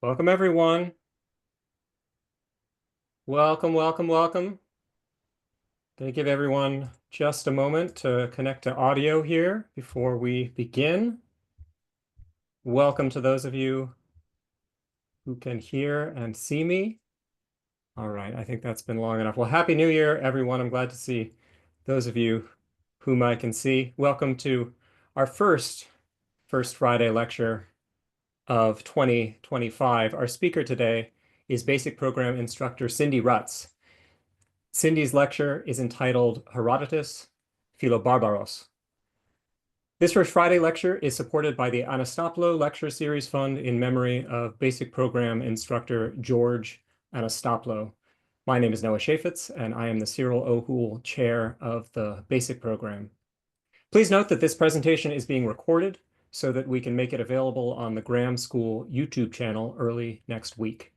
Welcome, everyone. Welcome, welcome, welcome. Going to give everyone just a moment to connect to audio here before we begin. Welcome to those of you who can hear and see me. All right, I think that's been long enough. Well, Happy New Year, everyone. I'm glad to see those of you whom I can see. Welcome to our first Friday lecture of 2025. Our speaker today is Basic Program Instructor Cynthia Rutz. Cindy's lecture is entitled Herodotus the Philobarbaros. This First Friday lecture is supported by the Anastopoulos Lecture Series Fund in memory of Basic Program Instructor George Anastopoulos. My name is Noah Shafitz, and I am the Cyril O'Hoole Chair of the Basic Program. Please note that this presentation is being recorded so that we can make it available on the Graham School YouTube channel early next week.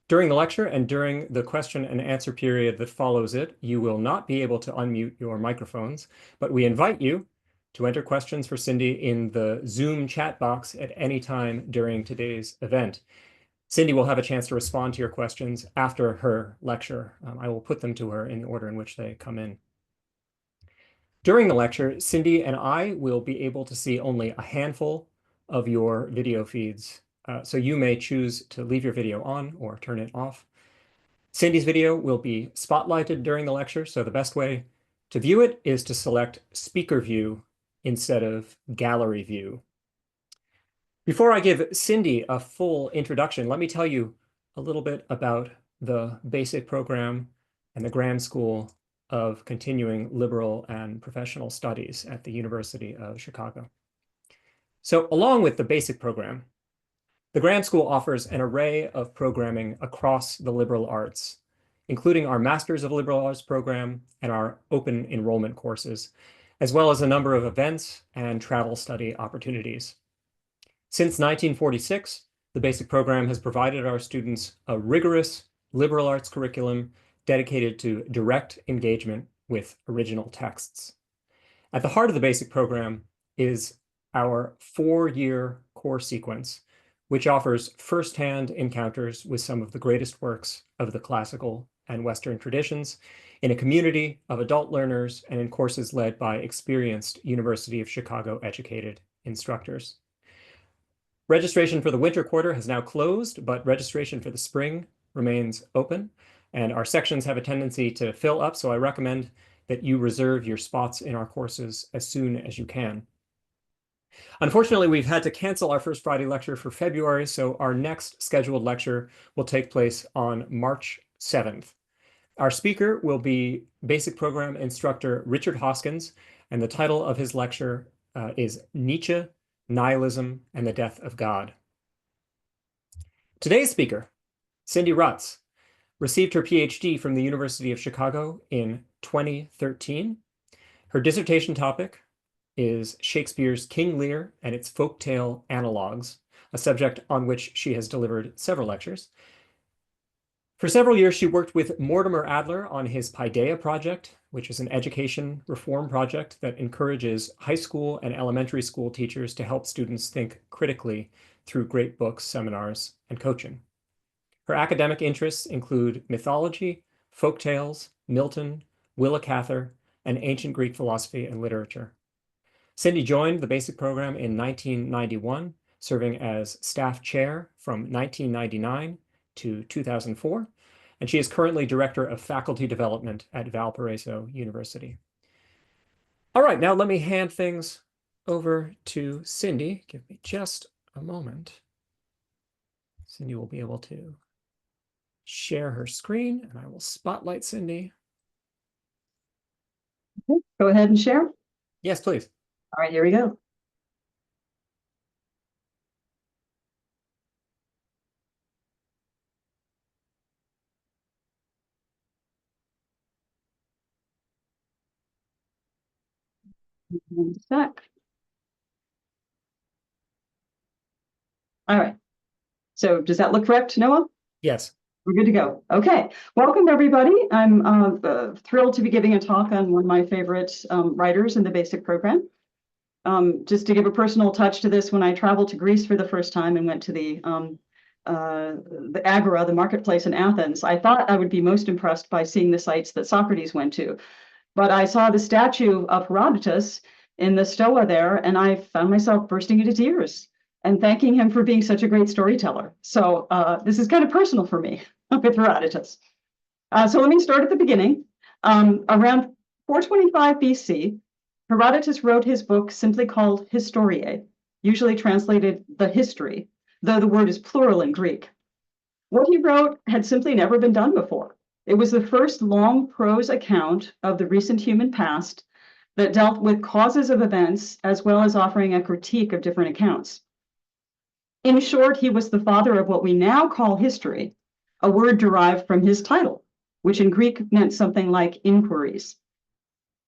During the lecture and during the question and answer period that follows it, you will not be able to unmute your microphones, but we invite you to enter questions for Cindy in the Zoom chat box at any time during today's event. Cindy will have a chance to respond to your questions after her lecture. I will put them to her in the order in which they come in. During the lecture, Cindy and I will be able to see only a handful of your video feeds. So you may choose to leave your video on or turn it off. Cindy's video will be spotlighted during the lecture, so the best way to view it is to select speaker view instead of gallery view. Before I give Cindy a full introduction, let me tell you a little bit about the basic program and the Graham School of Continuing Liberal and Professional Studies at the University of Chicago. So along with the basic program, the Graham School offers an array of programming across the liberal arts, including our Masters of Liberal Arts program and our open enrollment courses, as well as a number of events and travel study opportunities. Since 1946, the basic program has provided our students a rigorous liberal arts curriculum dedicated to direct engagement with original texts. At the heart of the basic program is our 4-year core sequence, which offers firsthand encounters with some of the greatest works of the classical and Western traditions in a community of adult learners and in courses led by experienced University of Chicago educated instructors. Registration for the winter quarter has now closed, but registration for the spring remains open, and our sections have a tendency to fill up, so I recommend that you reserve your spots in our courses as soon as you can. Unfortunately, we've had to cancel our First Friday lecture for February, so our next scheduled lecture will take place on March 7th. Our speaker will be Basic Program Instructor Richard Hoskins, and the title of his lecture is Nietzsche, Nihilism, and the Death of God. Today's speaker, Cynthia Rutz, received her PhD from the University of Chicago in 2013. Her dissertation topic is Shakespeare's King Lear and its folktale analogues, a subject on which she has delivered several lectures. For several years, she worked with Mortimer Adler on his Paideia project, which is an education reform project that encourages high school and elementary school teachers to help students think critically through great books, seminars, and coaching. Her academic interests include mythology, folktales, Milton, Willa Cather, and ancient Greek philosophy and literature. Cindy joined the basic program in 1991, serving as staff chair from 1999 to 2004, and she is currently director of faculty development at Valparaiso University. All right, now let me hand things over to Cindy. Give me just a moment. Cindy will be able to share her screen, and I will spotlight Cindy. Okay, go ahead and share. Yes, please. All right, here we go. Back. All right. So does that look correct, Noah? Yes. We're good to go. Okay. Welcome, everybody. I'm thrilled to be giving a talk on one of my favorite writers in the basic program. Just to give a personal touch to this, when I traveled to Greece for the first time and went to the the Agora, the marketplace in Athens, I thought I would be most impressed by seeing the sites that Socrates went to. But I saw the statue of Herodotus in the Stoa there, and I found myself bursting into tears and thanking him for being such a great storyteller. So this is kind of personal for me with Herodotus. So let me start at the beginning. Around 425 BC, Herodotus wrote his book simply called Historiae, usually translated the history, though the word is plural in Greek. What he wrote had simply never been done before. It was the first long prose account of the recent human past that dealt with causes of events, as well as offering a critique of different accounts. In short, he was the father of what we now call history, a word derived from his title, which in Greek meant something like inquiries.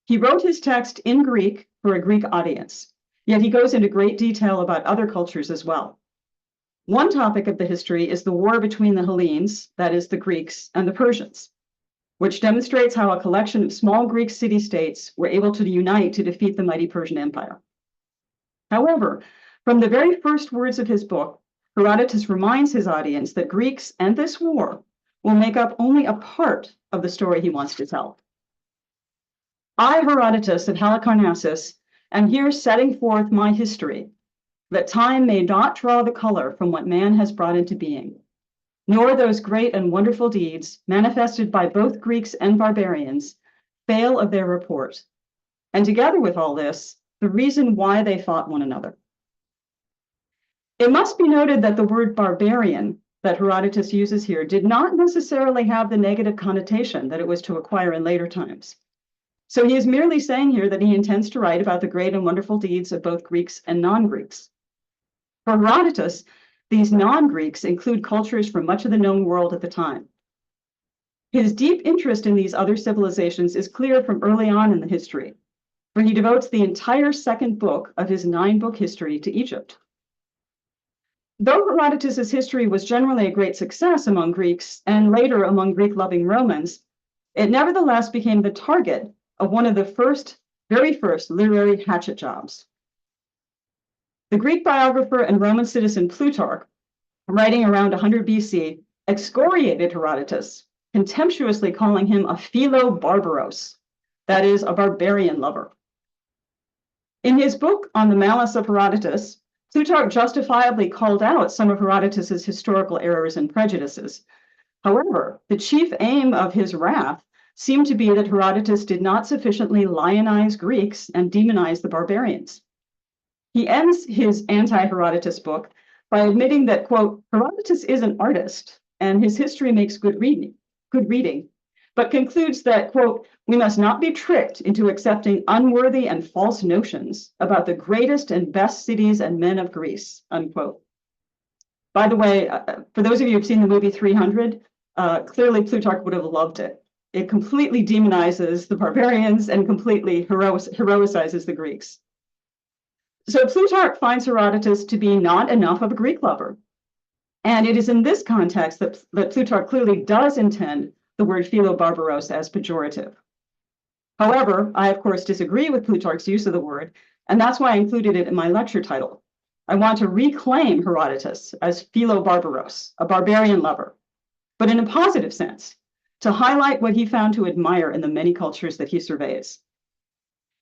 He wrote his text in Greek for a Greek audience, yet he goes into great detail about other cultures as well. One topic of the history is the war between the Hellenes, that is the Greeks, and the Persians, which demonstrates how a collection of small Greek city-states were able to unite to defeat the mighty Persian Empire. However, from the very first words of his book, Herodotus reminds his audience that Greeks and this war will make up only a part of the story he wants to tell. I, Herodotus of Halicarnassus, am here setting forth my history, that time may not draw the color from what man has brought into being, nor those great and wonderful deeds manifested by both Greeks and barbarians fail of their report, and together with all this, the reason why they fought one another. It must be noted that the word barbarian that Herodotus uses here did not necessarily have the negative connotation that it was to acquire in later times. So he is merely saying here that he intends to write about the great and wonderful deeds of both Greeks and non-Greeks. For Herodotus, these non-Greeks include cultures from much of the known world at the time. His deep interest in these other civilizations is clear from early on in the history, for he devotes the entire second book of his 9-book history to Egypt. Though Herodotus's history was generally a great success among Greeks and later among Greek-loving Romans, it nevertheless became the target of one of the very first literary hatchet jobs. The Greek biographer and Roman citizen Plutarch, writing around 100 BC, excoriated Herodotus, contemptuously calling him a Philobarbaros, that is, a barbarian lover. In his book on the malice of Herodotus, Plutarch justifiably called out some of Herodotus's historical errors and prejudices. However, the chief aim of his wrath seemed to be that Herodotus did not sufficiently lionize Greeks and demonize the barbarians. He ends his anti-Herodotus book by admitting that, quote, Herodotus is an artist and his history makes good reading, but concludes that, quote, we must not be tricked into accepting unworthy and false notions about the greatest and best cities and men of Greece, unquote. By the way, for those of you who've seen the movie 300, clearly Plutarch would have loved it. It completely demonizes the barbarians and completely heroicizes the Greeks. So Plutarch finds Herodotus to be not enough of a Greek lover. And it is in this context that Plutarch clearly does intend the word Philobarbaros as pejorative. However, I of course disagree with Plutarch's use of the word, and that's why I included it in my lecture title. I want to reclaim Herodotus as Philobarbaros, a barbarian lover, but in a positive sense, to highlight what he found to admire in the many cultures that he surveys.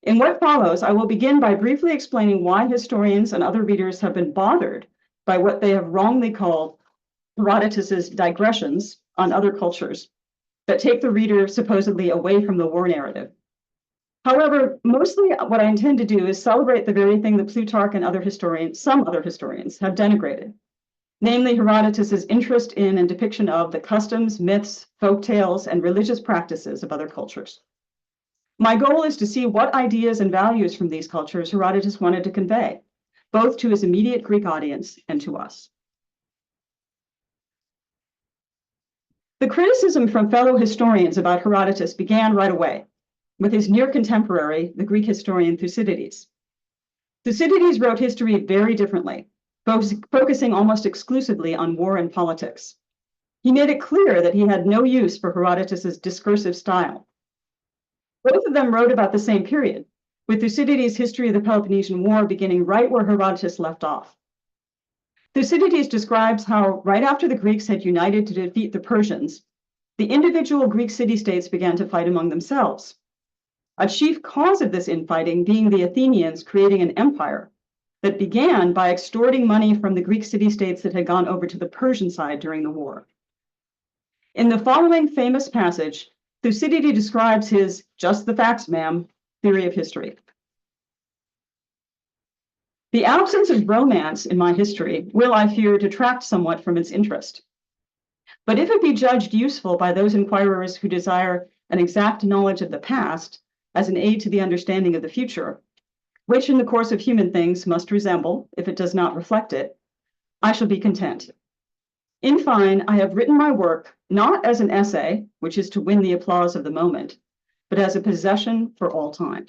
In what follows, I will begin by briefly explaining why historians and other readers have been bothered by what they have wrongly called Herodotus's digressions on other cultures that take the reader supposedly away from the war narrative. However, mostly what I intend to do is celebrate the very thing that Plutarch and some other historians have denigrated, namely Herodotus's interest in and depiction of the customs, myths, folk tales, and religious practices of other cultures. My goal is to see what ideas and values from these cultures Herodotus wanted to convey, both to his immediate Greek audience and to us. The criticism from fellow historians about Herodotus began right away with his near contemporary, the Greek historian Thucydides. Thucydides wrote history very differently, focusing almost exclusively on war and politics. He made it clear that he had no use for Herodotus's discursive style. Both of them wrote about the same period, with Thucydides' History of the Peloponnesian War beginning right where Herodotus left off. Thucydides describes how right after the Greeks had united to defeat the Persians, the individual Greek city-states began to fight among themselves. A chief cause of this infighting being the Athenians creating an empire that began by extorting money from the Greek city-states that had gone over to the Persian side during the war. In the following famous passage, Thucydides describes his "just the facts, ma'am" theory of history. The absence of romance in my history will, I fear, detract somewhat from its interest. But if it be judged useful by those inquirers who desire an exact knowledge of the past as an aid to the understanding of the future, which in the course of human things must resemble, if it does not reflect it, I shall be content. In fine, I have written my work not as an essay, which is to win the applause of the moment, but as a possession for all time.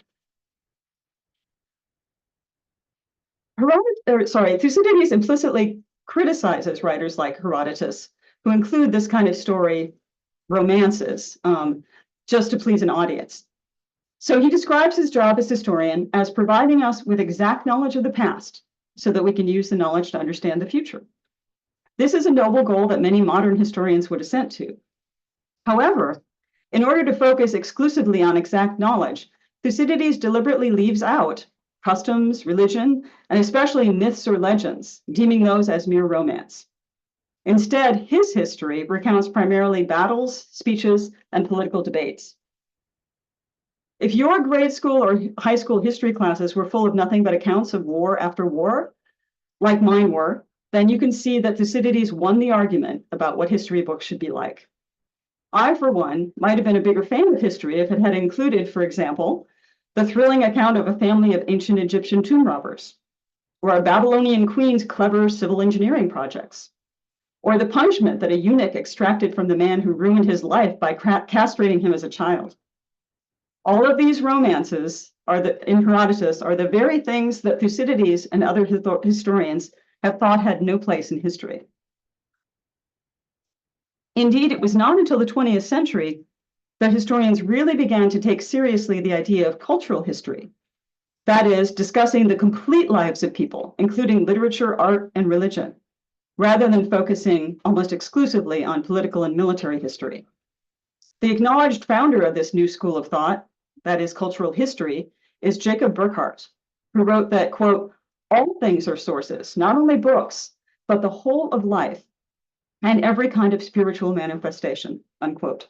Thucydides implicitly criticizes writers like Herodotus, who include this kind of story romances just to please an audience. So he describes his job as historian as providing us with exact knowledge of the past so that we can use the knowledge to understand the future. This is a noble goal that many modern historians would assent to. However, in order to focus exclusively on exact knowledge, Thucydides deliberately leaves out customs, religion, and especially myths or legends, deeming those as mere romance. Instead, his history recounts primarily battles, speeches, and political debates. If your grade school or high school history classes were full of nothing but accounts of war after war, like mine were, then you can see that Thucydides won the argument about what history books should be like. I, for one, might have been a bigger fan of history if it had included, for example, the thrilling account of a family of ancient Egyptian tomb robbers, or a Babylonian queen's clever civil engineering projects, or the punishment that a eunuch extracted from the man who ruined his life by castrating him as a child. All of these romances in Herodotus are the very things that Thucydides and other historians have thought had no place in history. Indeed, it was not until the 20th century that historians really began to take seriously the idea of cultural history. That is, discussing the complete lives of people, including literature, art, and religion, rather than focusing almost exclusively on political and military history. The acknowledged founder of this new school of thought, that is cultural history, is Jacob Burckhardt, who wrote that, quote, "All things are sources, not only books, but the whole of life and every kind of spiritual manifestation," unquote.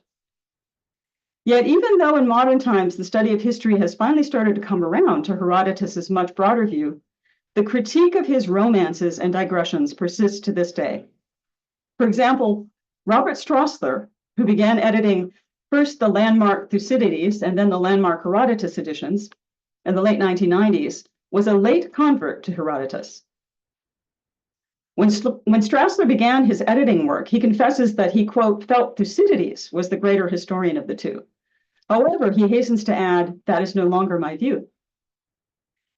Yet, even though in modern times the study of history has finally started to come around to Herodotus's much broader view, the critique of his romances and digressions persists to this day. For example, Robert Strassler, who began editing first the landmark Thucydides and then the landmark Herodotus editions in the late 1990s, was a late convert to Herodotus. When Strassler began his editing work, he confesses that he, quote, "felt Thucydides was the greater historian of the two." However, he hastens to add, "that is no longer my view."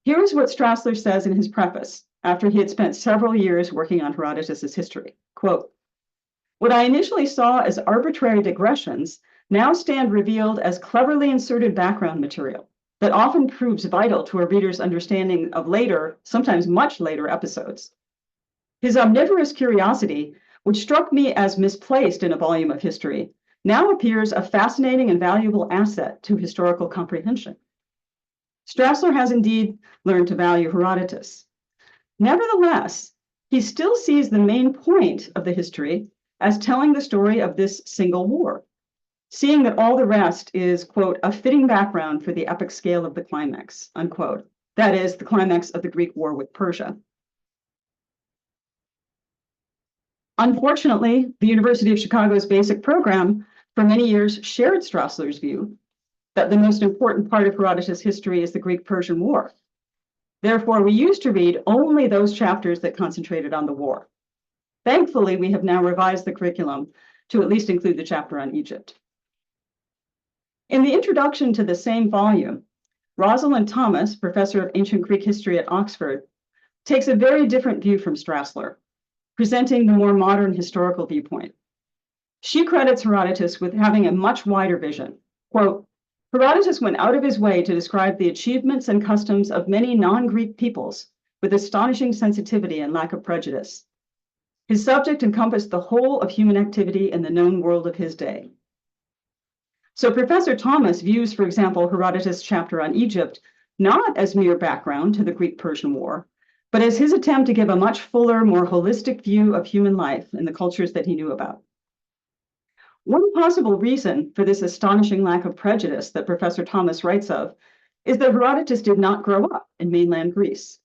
Here is what Strassler says in his preface, after he had spent several years working on Herodotus's history. Quote, "What I initially saw as arbitrary digressions now stand revealed as cleverly inserted background material that often proves vital to a reader's understanding of later, sometimes much later episodes. His omnivorous curiosity, which struck me as misplaced in a volume of history, now appears a fascinating and valuable asset to historical comprehension." Strassler has indeed learned to value Herodotus. Nevertheless, he still sees the main point of the history as telling the story of this single war, seeing that all the rest is, quote, "a fitting background for the epic scale of the climax," unquote. That is, the climax of the Greek war with Persia. Unfortunately, the University of Chicago's basic program for many years shared Strassler's view that the most important part of Herodotus' history is the Greek-Persian War. Therefore, we used to read only those chapters that concentrated on the war. Thankfully, we have now revised the curriculum to at least include the chapter on Egypt. In the introduction to the same volume, Rosalind Thomas, professor of ancient Greek history at Oxford, takes a very different view from Strassler, presenting the more modern historical viewpoint. She credits Herodotus with having a much wider vision. Quote, "Herodotus went out of his way to describe the achievements and customs of many non-Greek peoples with astonishing sensitivity and lack of prejudice. His subject encompassed the whole of human activity in the known world of his day. So Professor Thomas views, for example, Herodotus' chapter on Egypt, not as mere background to the Greek-Persian War, but as his attempt to give a much fuller, more holistic view of human life in the cultures that he knew about. One possible reason for this astonishing lack of prejudice that Professor Thomas writes of is that Herodotus did not grow up in mainland Greece.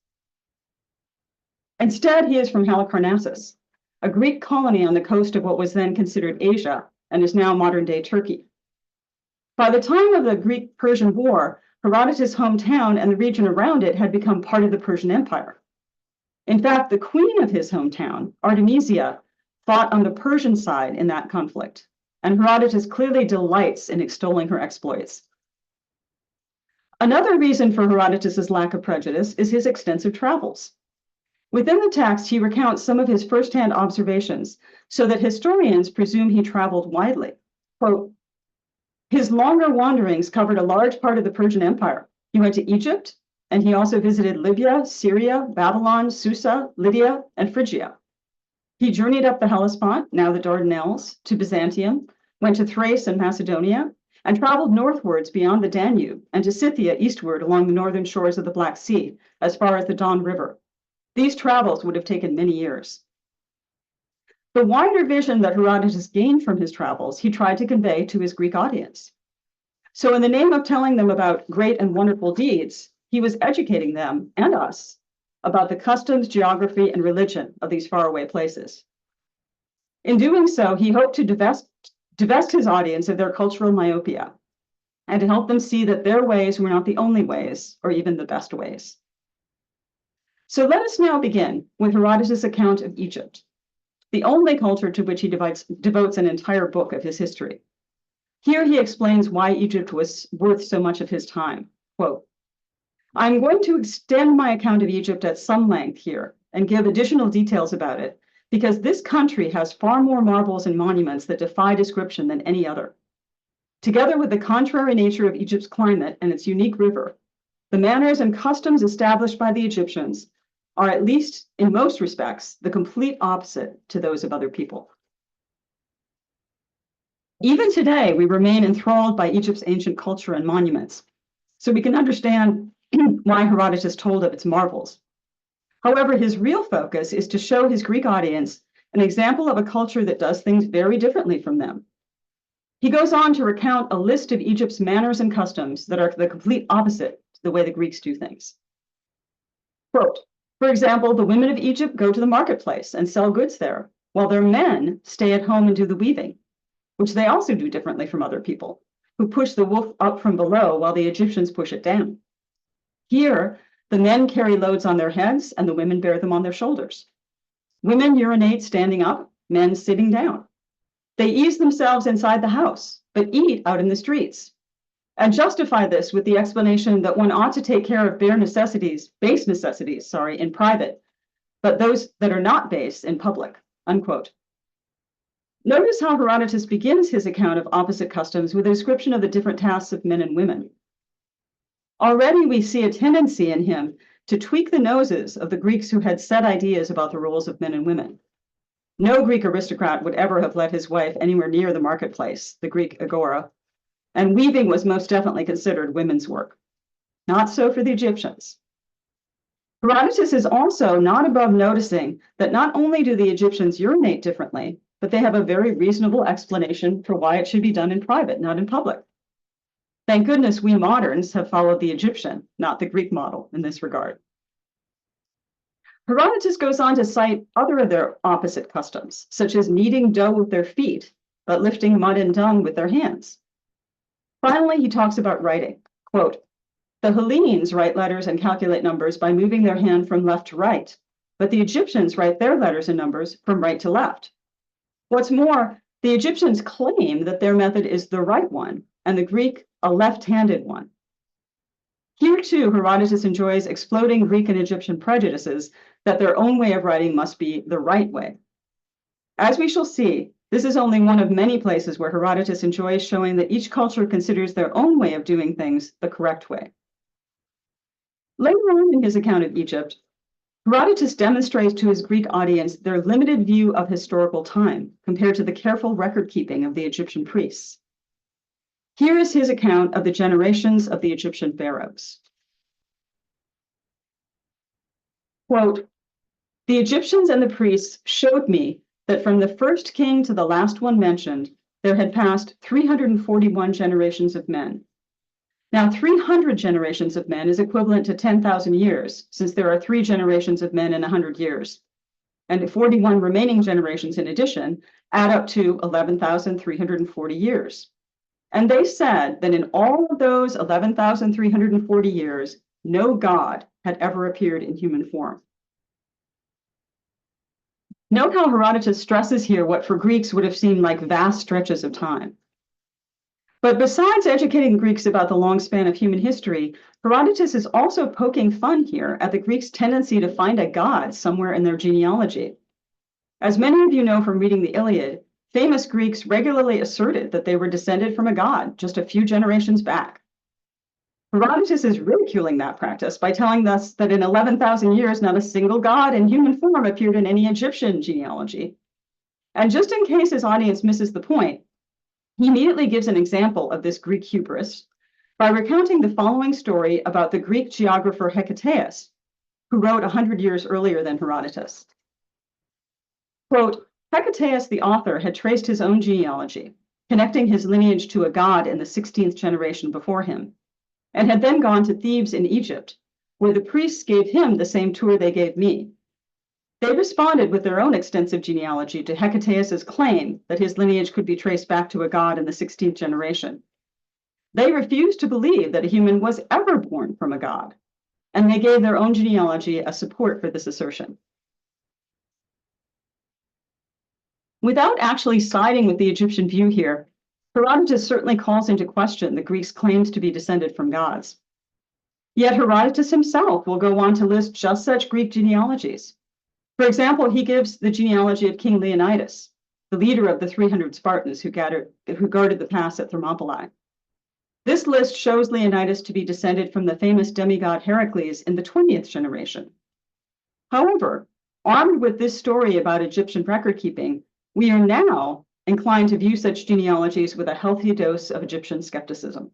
Instead, he is from Halicarnassus, a Greek colony on the coast of what was then considered Asia and is now modern-day Turkey. By the time of the Greek-Persian War, Herodotus' hometown and the region around it had become part of the Persian Empire. In fact, the queen of his hometown, Artemisia, fought on the Persian side in that conflict, and Herodotus clearly delights in extolling her exploits. Another reason for Herodotus' lack of prejudice is his extensive travels. Within the text, he recounts some of his firsthand observations so that historians presume he traveled widely. Quote, his longer wanderings covered a large part of the Persian Empire. He went to Egypt, and he also visited Libya, Syria, Babylon, Susa, Lydia, and Phrygia. He journeyed up the Hellespont, now the Dardanelles, to Byzantium, went to Thrace and Macedonia, and traveled northwards beyond the Danube and to Scythia eastward along the northern shores of the Black Sea, as far as the Don River. These travels would have taken many years. The wider vision that Herodotus gained from his travels, he tried to convey to his Greek audience. So in the name of telling them about great and wonderful deeds, he was educating them and us about the customs, geography, and religion of these faraway places. In doing so, he hoped to divest his audience of their cultural myopia and to help them see that their ways were not the only ways or even the best ways. So let us now begin with Herodotus' account of Egypt, the only culture to which he devotes an entire book of his history. Here he explains why Egypt was worth so much of his time. Quote, I'm going to extend my account of Egypt at some length here and give additional details about it, because this country has far more marvels and monuments that defy description than any other. Together with the contrary nature of Egypt's climate and its unique river, the manners and customs established by the Egyptians are, at least in most respects, the complete opposite to those of other people. Even today, we remain enthralled by Egypt's ancient culture and monuments, so we can understand why Herodotus told of its marvels. However, his real focus is to show his Greek audience an example of a culture that does things very differently from them. He goes on to recount a list of Egypt's manners and customs that are the complete opposite to the way the Greeks do things. Quote, for example, the women of Egypt go to the marketplace and sell goods there, while their men stay at home and do the weaving, which they also do differently from other people, who push the woof up from below while the Egyptians push it down. Here, the men carry loads on their heads and the women bear them on their shoulders. Women urinate standing up, men sitting down. They ease themselves inside the house, but eat out in the streets, and justify this with the explanation that one ought to take care of base necessities, in private, but those that are not base in public, unquote. Notice how Herodotus begins his account of opposite customs with a description of the different tasks of men and women. Already we see a tendency in him to tweak the noses of the Greeks who had set ideas about the roles of men and women. No Greek aristocrat would ever have let his wife anywhere near the marketplace, the Greek agora, and weaving was most definitely considered women's work. Not so for the Egyptians. Herodotus is also not above noticing that not only do the Egyptians urinate differently, but they have a very reasonable explanation for why it should be done in private, not in public. Thank goodness we moderns have followed the Egyptian, not the Greek model in this regard. Herodotus goes on to cite other of their opposite customs, such as kneading dough with their feet, but lifting mud and dung with their hands. Finally, he talks about writing. Quote, the Hellenes write letters and calculate numbers by moving their hand from left to right, but the Egyptians write their letters and numbers from right to left. What's more, the Egyptians claim that their method is the right one, and the Greek a left-handed one. Here too, Herodotus enjoys exploding Greek and Egyptian prejudices that their own way of writing must be the right way. As we shall see, this is only one of many places where Herodotus enjoys showing that each culture considers their own way of doing things the correct way. Later on in his account of Egypt, Herodotus demonstrates to his Greek audience their limited view of historical time compared to the careful record-keeping of the Egyptian priests. Here is his account of the generations of the Egyptian pharaohs. Quote, "The Egyptians and the priests showed me that from the first king to the last one mentioned, there had passed 341 generations of men. Now, 300 generations of men is equivalent to 10,000 years, since there are 3 generations of men in 100 years. And 41 remaining generations in addition add up to 11,340 years. And they said that in all of those 11,340 years, no god had ever appeared in human form." Note how Herodotus stresses here what for Greeks would have seemed like vast stretches of time. But besides educating Greeks about the long span of human history, Herodotus is also poking fun here at the Greeks' tendency to find a god somewhere in their genealogy. As many of you know from reading the Iliad, famous Greeks regularly asserted that they were descended from a god just a few generations back. Herodotus is ridiculing that practice by telling us that in 11,000 years, not a single god in human form appeared in any Egyptian genealogy. And just in case his audience misses the point, he immediately gives an example of this Greek hubris by recounting the following story about the Greek geographer Hecataeus, who wrote 100 years earlier than Herodotus. Quote, "Hecataeus, the author, had traced his own genealogy, connecting his lineage to a god in the 16th generation before him, and had then gone to Thebes in Egypt, where the priests gave him the same tour they gave me. They responded with their own extensive genealogy to Hecataeus's claim that his lineage could be traced back to a god in the 16th generation. They refused to believe that a human was ever born from a god, and they gave their own genealogy as support for this assertion." Without actually siding with the Egyptian view here, Herodotus certainly calls into question the Greeks' claims to be descended from gods. Yet Herodotus himself will go on to list just such Greek genealogies. For example, he gives the genealogy of King Leonidas, the leader of the 300 Spartans who guarded the pass at Thermopylae. This list shows Leonidas to be descended from the famous demigod Heracles in the 20th generation. However, armed with this story about Egyptian record-keeping, we are now inclined to view such genealogies with a healthy dose of Egyptian skepticism.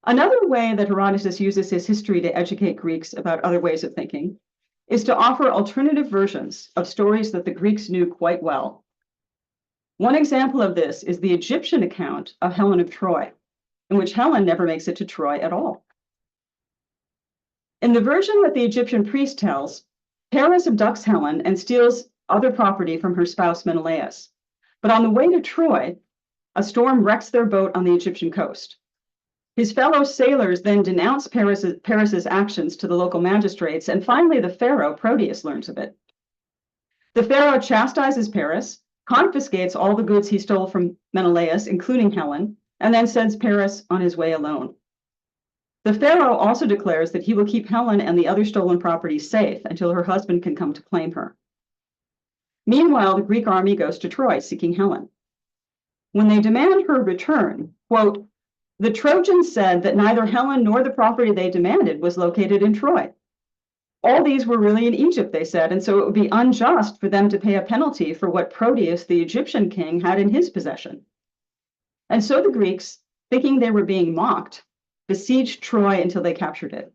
Another way that Herodotus uses his history to educate Greeks about other ways of thinking is to offer alternative versions of stories that the Greeks knew quite well. One example of this is the Egyptian account of Helen of Troy, in which Helen never makes it to Troy at all. In the version that the Egyptian priest tells, Paris abducts Helen and steals other property from her spouse Menelaus. But on the way to Troy, a storm wrecks their boat on the Egyptian coast. His fellow sailors then denounce Paris's actions to the local magistrates, and finally the pharaoh, Proteus, learns of it. The pharaoh chastises Paris, confiscates all the goods he stole from Menelaus, including Helen, and then sends Paris on his way alone. The pharaoh also declares that he will keep Helen and the other stolen property safe until her husband can come to claim her. Meanwhile, the Greek army goes to Troy seeking Helen. When they demand her return, quote, "The Trojans said that neither Helen nor the property they demanded was located in Troy. All these were really in Egypt," they said, "and so it would be unjust for them to pay a penalty for what Proteus, the Egyptian king, had in his possession." And so the Greeks, thinking they were being mocked, besieged Troy until they captured it.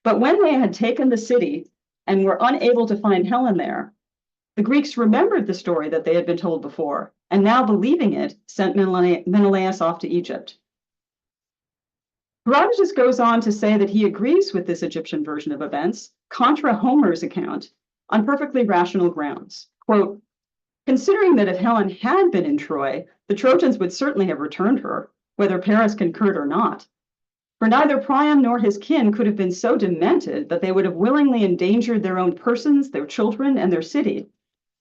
But when they had taken the city and were unable to find Helen there, the Greeks remembered the story that they had been told before, and now believing it, sent Menelaus off to Egypt. Herodotus goes on to say that he agrees with this Egyptian version of events, contra Homer's account, on perfectly rational grounds. Quote, "Considering that if Helen had been in Troy, the Trojans would certainly have returned her, whether Paris concurred or not. For neither Priam nor his kin could have been so demented that they would have willingly endangered their own persons, their children, and their city,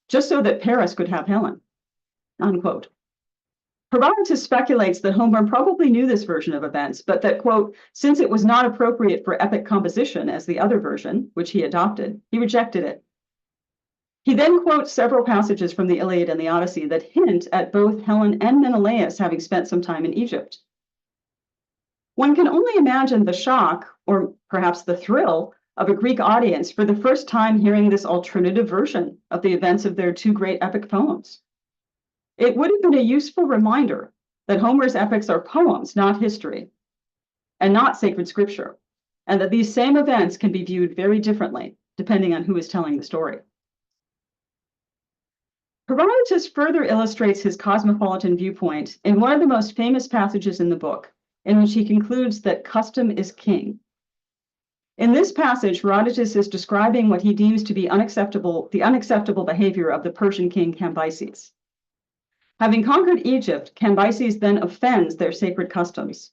just so that Paris could have Helen." Unquote. Herodotus speculates that Homer probably knew this version of events, but that, quote, "since it was not appropriate for epic composition as the other version, which he adopted, he rejected it." He then quotes several passages from the Iliad and the Odyssey that hint at both Helen and Menelaus having spent some time in Egypt. One can only imagine the shock, or perhaps the thrill, of a Greek audience for the first time hearing this alternative version of the events of their two great epic poems. It would have been a useful reminder that Homer's epics are poems, not history, and not sacred scripture, and that these same events can be viewed very differently depending on who is telling the story. Herodotus further illustrates his cosmopolitan viewpoint in one of the most famous passages in the book, in which he concludes that custom is king. In this passage, Herodotus is describing what he deems to be the unacceptable behavior of the Persian king Cambyses. Having conquered Egypt, Cambyses then offends their sacred customs.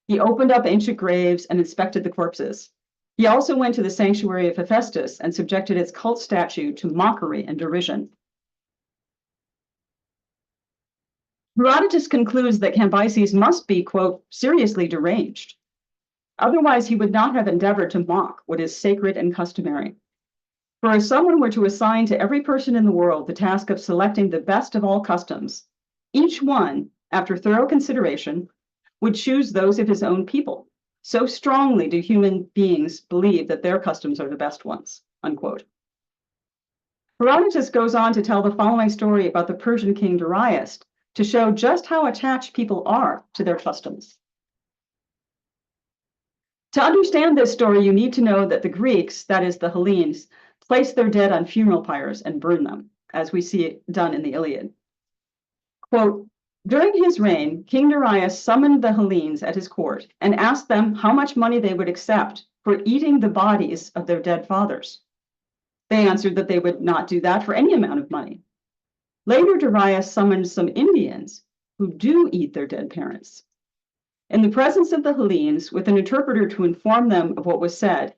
He opened up ancient graves and inspected the corpses. He also went to the sanctuary of Hephaestus and subjected its cult statue to mockery and derision. Herodotus concludes that Cambyses must be, quote, seriously deranged. Otherwise, he would not have endeavored to mock what is sacred and customary. For if someone were to assign to every person in the world the task of selecting the best of all customs, each one, after thorough consideration, would choose those of his own people. So strongly do human beings believe that their customs are the best ones, unquote. Herodotus goes on to tell the following story about the Persian king Darius to show just how attached people are to their customs. To understand this story, you need to know that the Greeks, that is the Hellenes, placed their dead on funeral pyres and burned them, as we see it done in the Iliad. Quote, during his reign, King Darius summoned the Hellenes at his court and asked them how much money they would accept for eating the bodies of their dead fathers. They answered that they would not do that for any amount of money. Later, Darius summoned some Indians who do eat their dead parents. In the presence of the Hellenes, with an interpreter to inform them of what was said,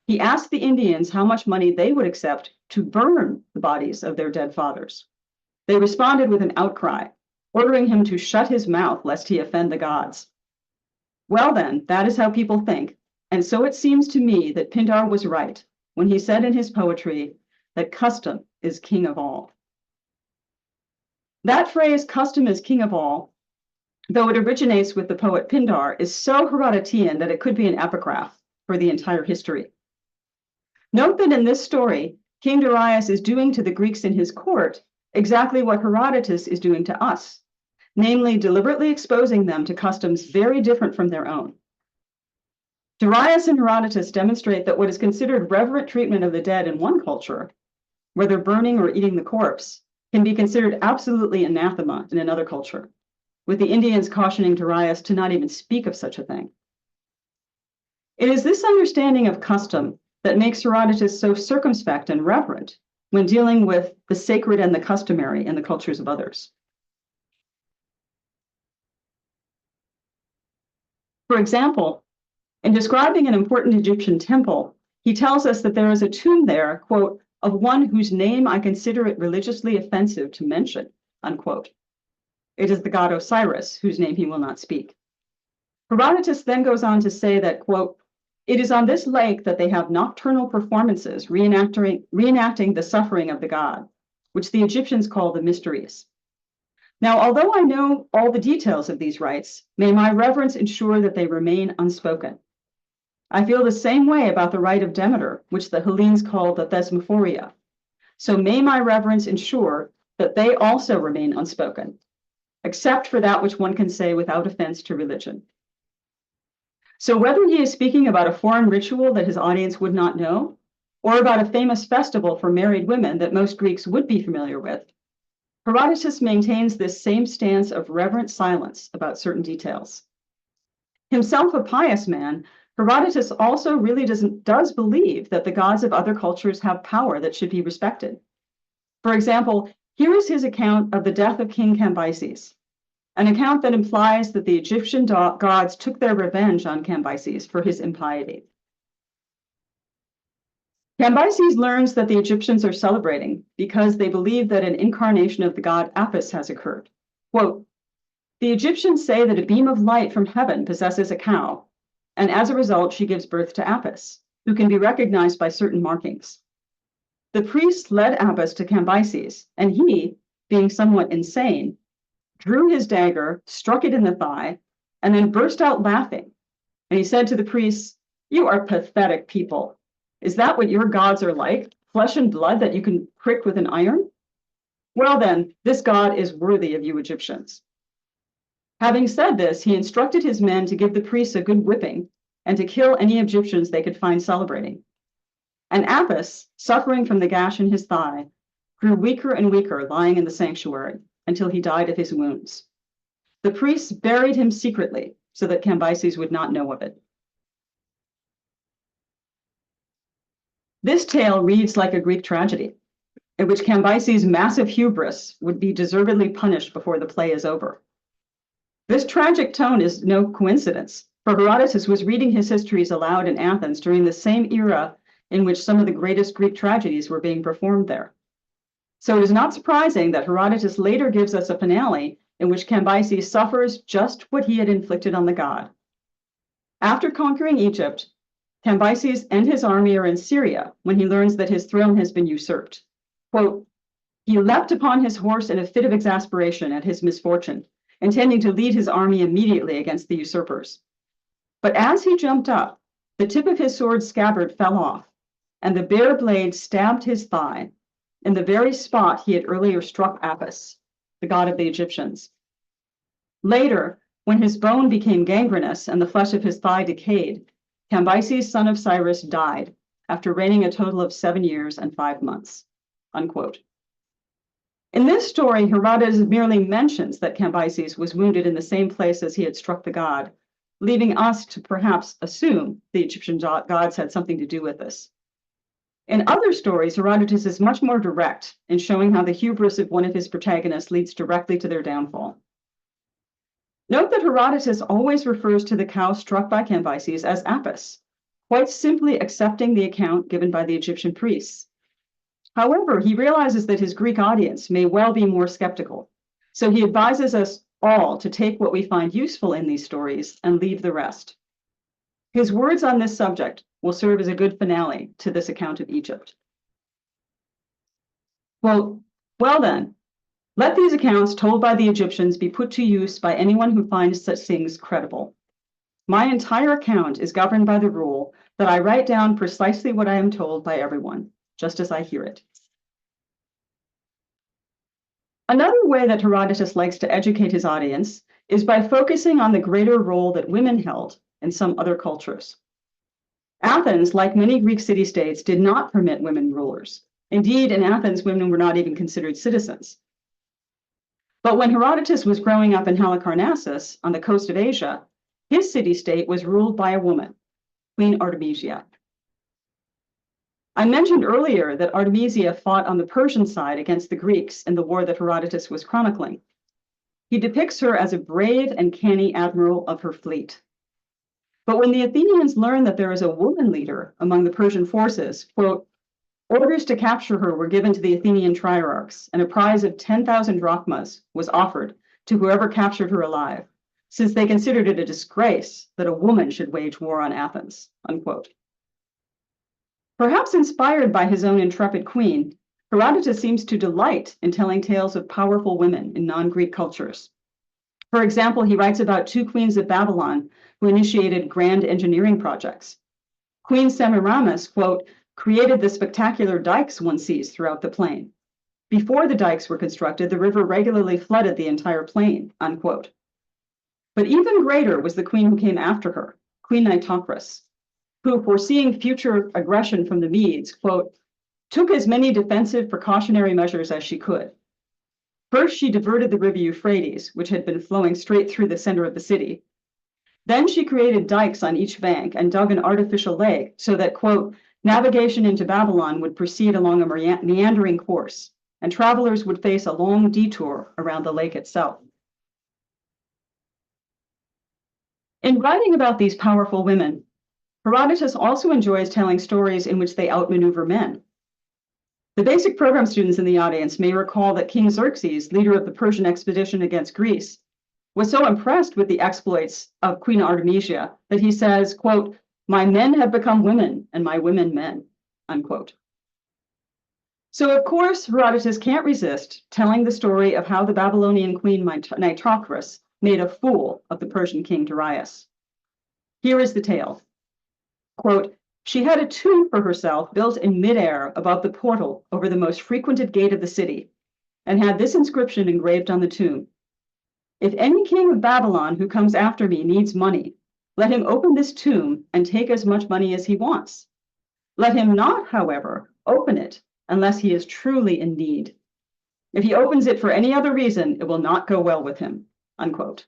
he asked the Indians how much money they would accept to burn the bodies of their dead fathers. They responded with an outcry, ordering him to shut his mouth lest he offend the gods. Well then, that is how people think, and so it seems to me that Pindar was right when he said in his poetry that custom is king of all. That phrase, custom is king of all, though it originates with the poet Pindar, is so Herodotean that it could be an epigraph for the entire history. Note that in this story, King Darius is doing to the Greeks in his court exactly what Herodotus is doing to us, namely deliberately exposing them to customs very different from their own. Darius and Herodotus demonstrate that what is considered reverent treatment of the dead in one culture, whether burning or eating the corpse, can be considered absolutely anathema in another culture, with the Indians cautioning Darius to not even speak of such a thing. It is this understanding of custom that makes Herodotus so circumspect and reverent when dealing with the sacred and the customary in the cultures of others. For example, in describing an important Egyptian temple, he tells us that there is a tomb there, quote, of one whose name I consider it religiously offensive to mention, unquote. It is the god Osiris, whose name he will not speak. Herodotus then goes on to say that, quote, it is on this lake that they have nocturnal performances reenacting the suffering of the god, which the Egyptians call the mysteries. Now, although I know all the details of these rites, may my reverence ensure that they remain unspoken. I feel the same way about the rite of Demeter, which the Hellenes call the thesmophoria. So may my reverence ensure that they also remain unspoken, except for that which one can say without offense to religion. So whether he is speaking about a foreign ritual that his audience would not know, or about a famous festival for married women that most Greeks would be familiar with, Herodotus maintains this same stance of reverent silence about certain details. Himself a pious man, Herodotus also really does believe that the gods of other cultures have power that should be respected. For example, here is his account of the death of King Cambyses, an account that implies that the Egyptian gods took their revenge on Cambyses for his impiety. Cambyses learns that the Egyptians are celebrating because they believe that an incarnation of the god Apis has occurred. Quote, the Egyptians say that a beam of light from heaven possesses a cow, and as a result, she gives birth to Apis, who can be recognized by certain markings. The priest led Apis to Cambyses, and he, being somewhat insane, drew his dagger, struck it in the thigh, and then burst out laughing. And he said to the priests, you are pathetic people. Is that what your gods are like? Flesh and blood that you can prick with an iron? Well then, this god is worthy of you Egyptians. Having said this, he instructed his men to give the priests a good whipping and to kill any Egyptians they could find celebrating. And Apis, suffering from the gash in his thigh, grew weaker and weaker lying in the sanctuary until he died of his wounds. The priests buried him secretly so that Cambyses would not know of it. This tale reads like a Greek tragedy, in which Cambyses' massive hubris would be deservedly punished before the play is over. This tragic tone is no coincidence, for Herodotus was reading his histories aloud in Athens during the same era in which some of the greatest Greek tragedies were being performed there. So it is not surprising that Herodotus later gives us a finale in which Cambyses suffers just what he had inflicted on the god. After conquering Egypt, Cambyses and his army are in Syria when he learns that his throne has been usurped. Quote, he leapt upon his horse in a fit of exasperation at his misfortune, intending to lead his army immediately against the usurpers. But as he jumped up, the tip of his sword's scabbard fell off, and the bare blade stabbed his thigh in the very spot he had earlier struck Apis, the god of the Egyptians. Later, when his bone became gangrenous and the flesh of his thigh decayed, Cambyses, son of Cyrus, died after reigning a total of 7 years and 5 months, unquote. In this story, Herodotus merely mentions that Cambyses was wounded in the same place as he had struck the god, leaving us to perhaps assume the Egyptian gods had something to do with this. In other stories, Herodotus is much more direct in showing how the hubris of one of his protagonists leads directly to their downfall. Note that Herodotus always refers to the cow struck by Cambyses as Apis, quite simply accepting the account given by the Egyptian priests. However, he realizes that his Greek audience may well be more skeptical, so he advises us all to take what we find useful in these stories and leave the rest. His words on this subject will serve as a good finale to this account of Egypt. Quote, well then, let these accounts told by the Egyptians be put to use by anyone who finds such things credible. My entire account is governed by the rule that I write down precisely what I am told by everyone, just as I hear it. Another way that Herodotus likes to educate his audience is by focusing on the greater role that women held in some other cultures. Athens, like many Greek city-states, did not permit women rulers. Indeed, in Athens, women were not even considered citizens. But when Herodotus was growing up in Halicarnassus on the coast of Asia, his city-state was ruled by a woman, Queen Artemisia. I mentioned earlier that Artemisia fought on the Persian side against the Greeks in the war that Herodotus was chronicling. He depicts her as a brave and canny admiral of her fleet. But when the Athenians learned that there is a woman leader among the Persian forces, quote, orders to capture her were given to the Athenian triarchs, and a prize of 10,000 drachmas was offered to whoever captured her alive, since they considered it a disgrace that a woman should wage war on Athens, unquote. Perhaps inspired by his own intrepid queen, Herodotus seems to delight in telling tales of powerful women in non-Greek cultures. For example, he writes about 2 queens of Babylon who initiated grand engineering projects. Queen Semiramis, quote, created the spectacular dikes one sees throughout the plain. Before the dikes were constructed, the river regularly flooded the entire plain, unquote. But even greater was the queen who came after her, Queen Nitocris, who, foreseeing future aggression from the Medes, quote, took as many defensive precautionary measures as she could. First, she diverted the river Euphrates, which had been flowing straight through the center of the city. Then she created dikes on each bank and dug an artificial lake so that, quote, navigation into Babylon would proceed along a meandering course, and travelers would face a long detour around the lake itself. In writing about these powerful women, Herodotus also enjoys telling stories in which they outmaneuver men. The basic program students in the audience may recall that King Xerxes, leader of the Persian expedition against Greece, was so impressed with the exploits of Queen Artemisia that he says, quote, my men have become women and my women men, unquote. So of course, Herodotus can't resist telling the story of how the Babylonian queen Nitocris made a fool of the Persian king Darius. Here is the tale. Quote, She had a tomb for herself built in midair above the portal over the most frequented gate of the city, and had this inscription engraved on the tomb: "If any king of Babylon who comes after me needs money, let him open this tomb and take as much money as he wants. Let him not, however, open it unless he is truly in need. If he opens it for any other reason, it will not go well with him." Unquote.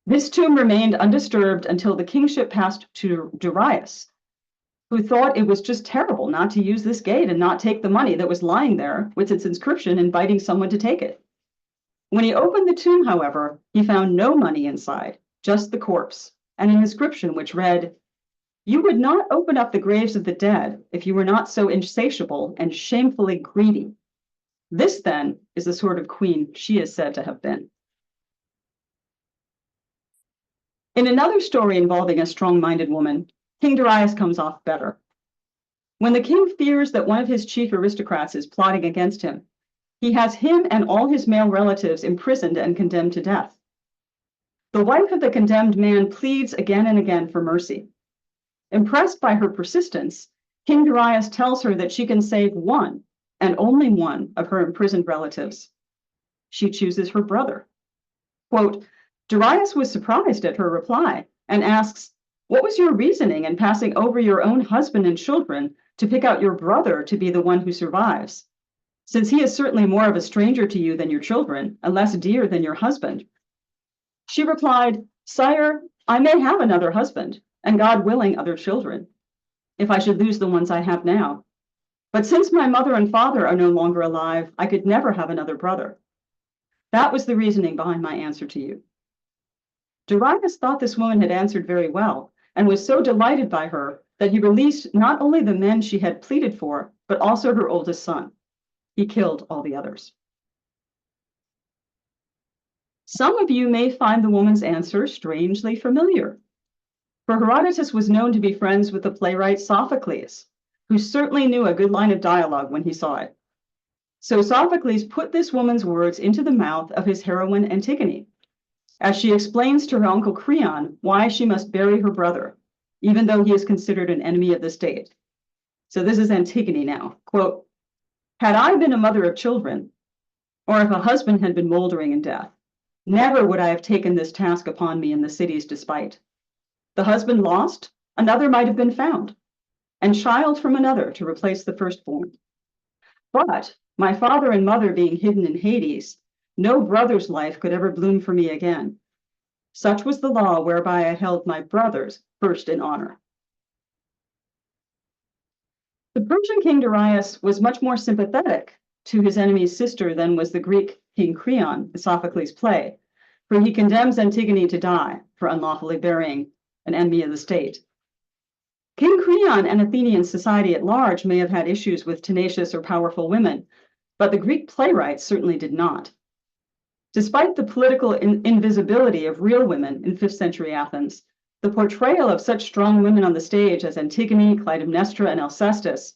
This tomb remained undisturbed until the kingship passed to Darius, who thought it was just terrible not to use this gate and not take the money that was lying there with its inscription inviting someone to take it. When he opened the tomb, however, he found no money inside, just the corpse, and an inscription which read, "You would not open up the graves of the dead if you were not so insatiable and shamefully greedy." This, then, is the sort of queen she is said to have been. In another story involving a strong-minded woman, King Darius comes off better. When the king fears that one of his chief aristocrats is plotting against him, he has him and all his male relatives imprisoned and condemned to death. The wife of the condemned man pleads again and again for mercy. Impressed by her persistence, King Darius tells her that she can save one, and only one, of her imprisoned relatives. She chooses her brother. Quote, Darius was surprised at her reply and asks, "What was your reasoning in passing over your own husband and children to pick out your brother to be the one who survives, since he is certainly more of a stranger to you than your children and less dear than your husband?" She replied, "Sire, I may have another husband, and God willing, other children, if I should lose the ones I have now. But since my mother and father are no longer alive, I could never have another brother. That was the reasoning behind my answer to you." Darius thought this woman had answered very well and was so delighted by her that he released not only the men she had pleaded for, but also her oldest son. He killed all the others. Some of you may find the woman's answer strangely familiar, for Herodotus was known to be friends with the playwright Sophocles, who certainly knew a good line of dialogue when he saw it. So Sophocles put this woman's words into the mouth of his heroine Antigone, as she explains to her uncle Creon why she must bury her brother, even though he is considered an enemy of the state. So this is Antigone now, quote, "Had I been a mother of children, or if a husband had been moldering in death, never would I have taken this task upon me in the city's despite. The husband lost, another might have been found, and child from another to replace the firstborn. But my father and mother being hidden in Hades, no brother's life could ever bloom for me again. Such was the law whereby I held my brothers first in honor." The Persian king Darius was much more sympathetic to his enemy's sister than was the Greek king Creon in Sophocles' play, for he condemns Antigone to die for unlawfully burying an enemy of the state. King Creon and Athenian society at large may have had issues with tenacious or powerful women, but the Greek playwrights certainly did not. Despite the political invisibility of real women in 5th century Athens, the portrayal of such strong women on the stage as Antigone, Clytemnestra, and Alcestis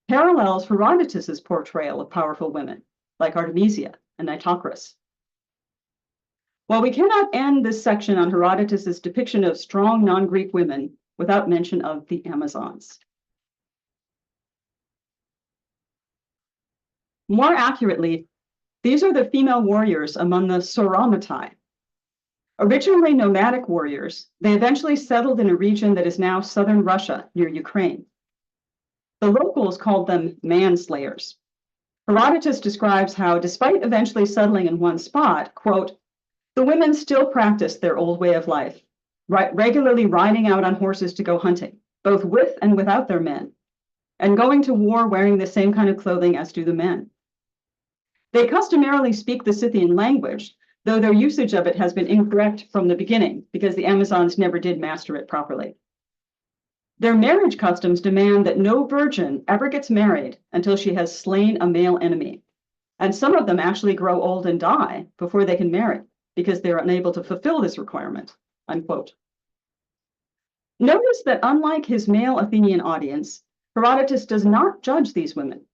parallels Herodotus's portrayal of powerful women, like Artemisia and Nitocris. While we cannot end this section on Herodotus's depiction of strong non-Greek women without mention of the Amazons. More accurately, these are the female warriors among the Sauromatae. Originally nomadic warriors, they eventually settled in a region that is now southern Russia near Ukraine. The locals called them manslayers. Herodotus describes how, despite eventually settling in one spot, quote, "The women still practiced their old way of life, regularly riding out on horses to go hunting, both with and without their men, and going to war wearing the same kind of clothing as do the men. They customarily speak the Scythian language, though their usage of it has been incorrect from the beginning because the Amazons never did master it properly. Their marriage customs demand that no virgin ever gets married until she has slain a male enemy, and some of them actually grow old and die before they can marry because they're unable to fulfill this requirement," unquote. Notice that unlike his male Athenian audience, Herodotus does not judge these women.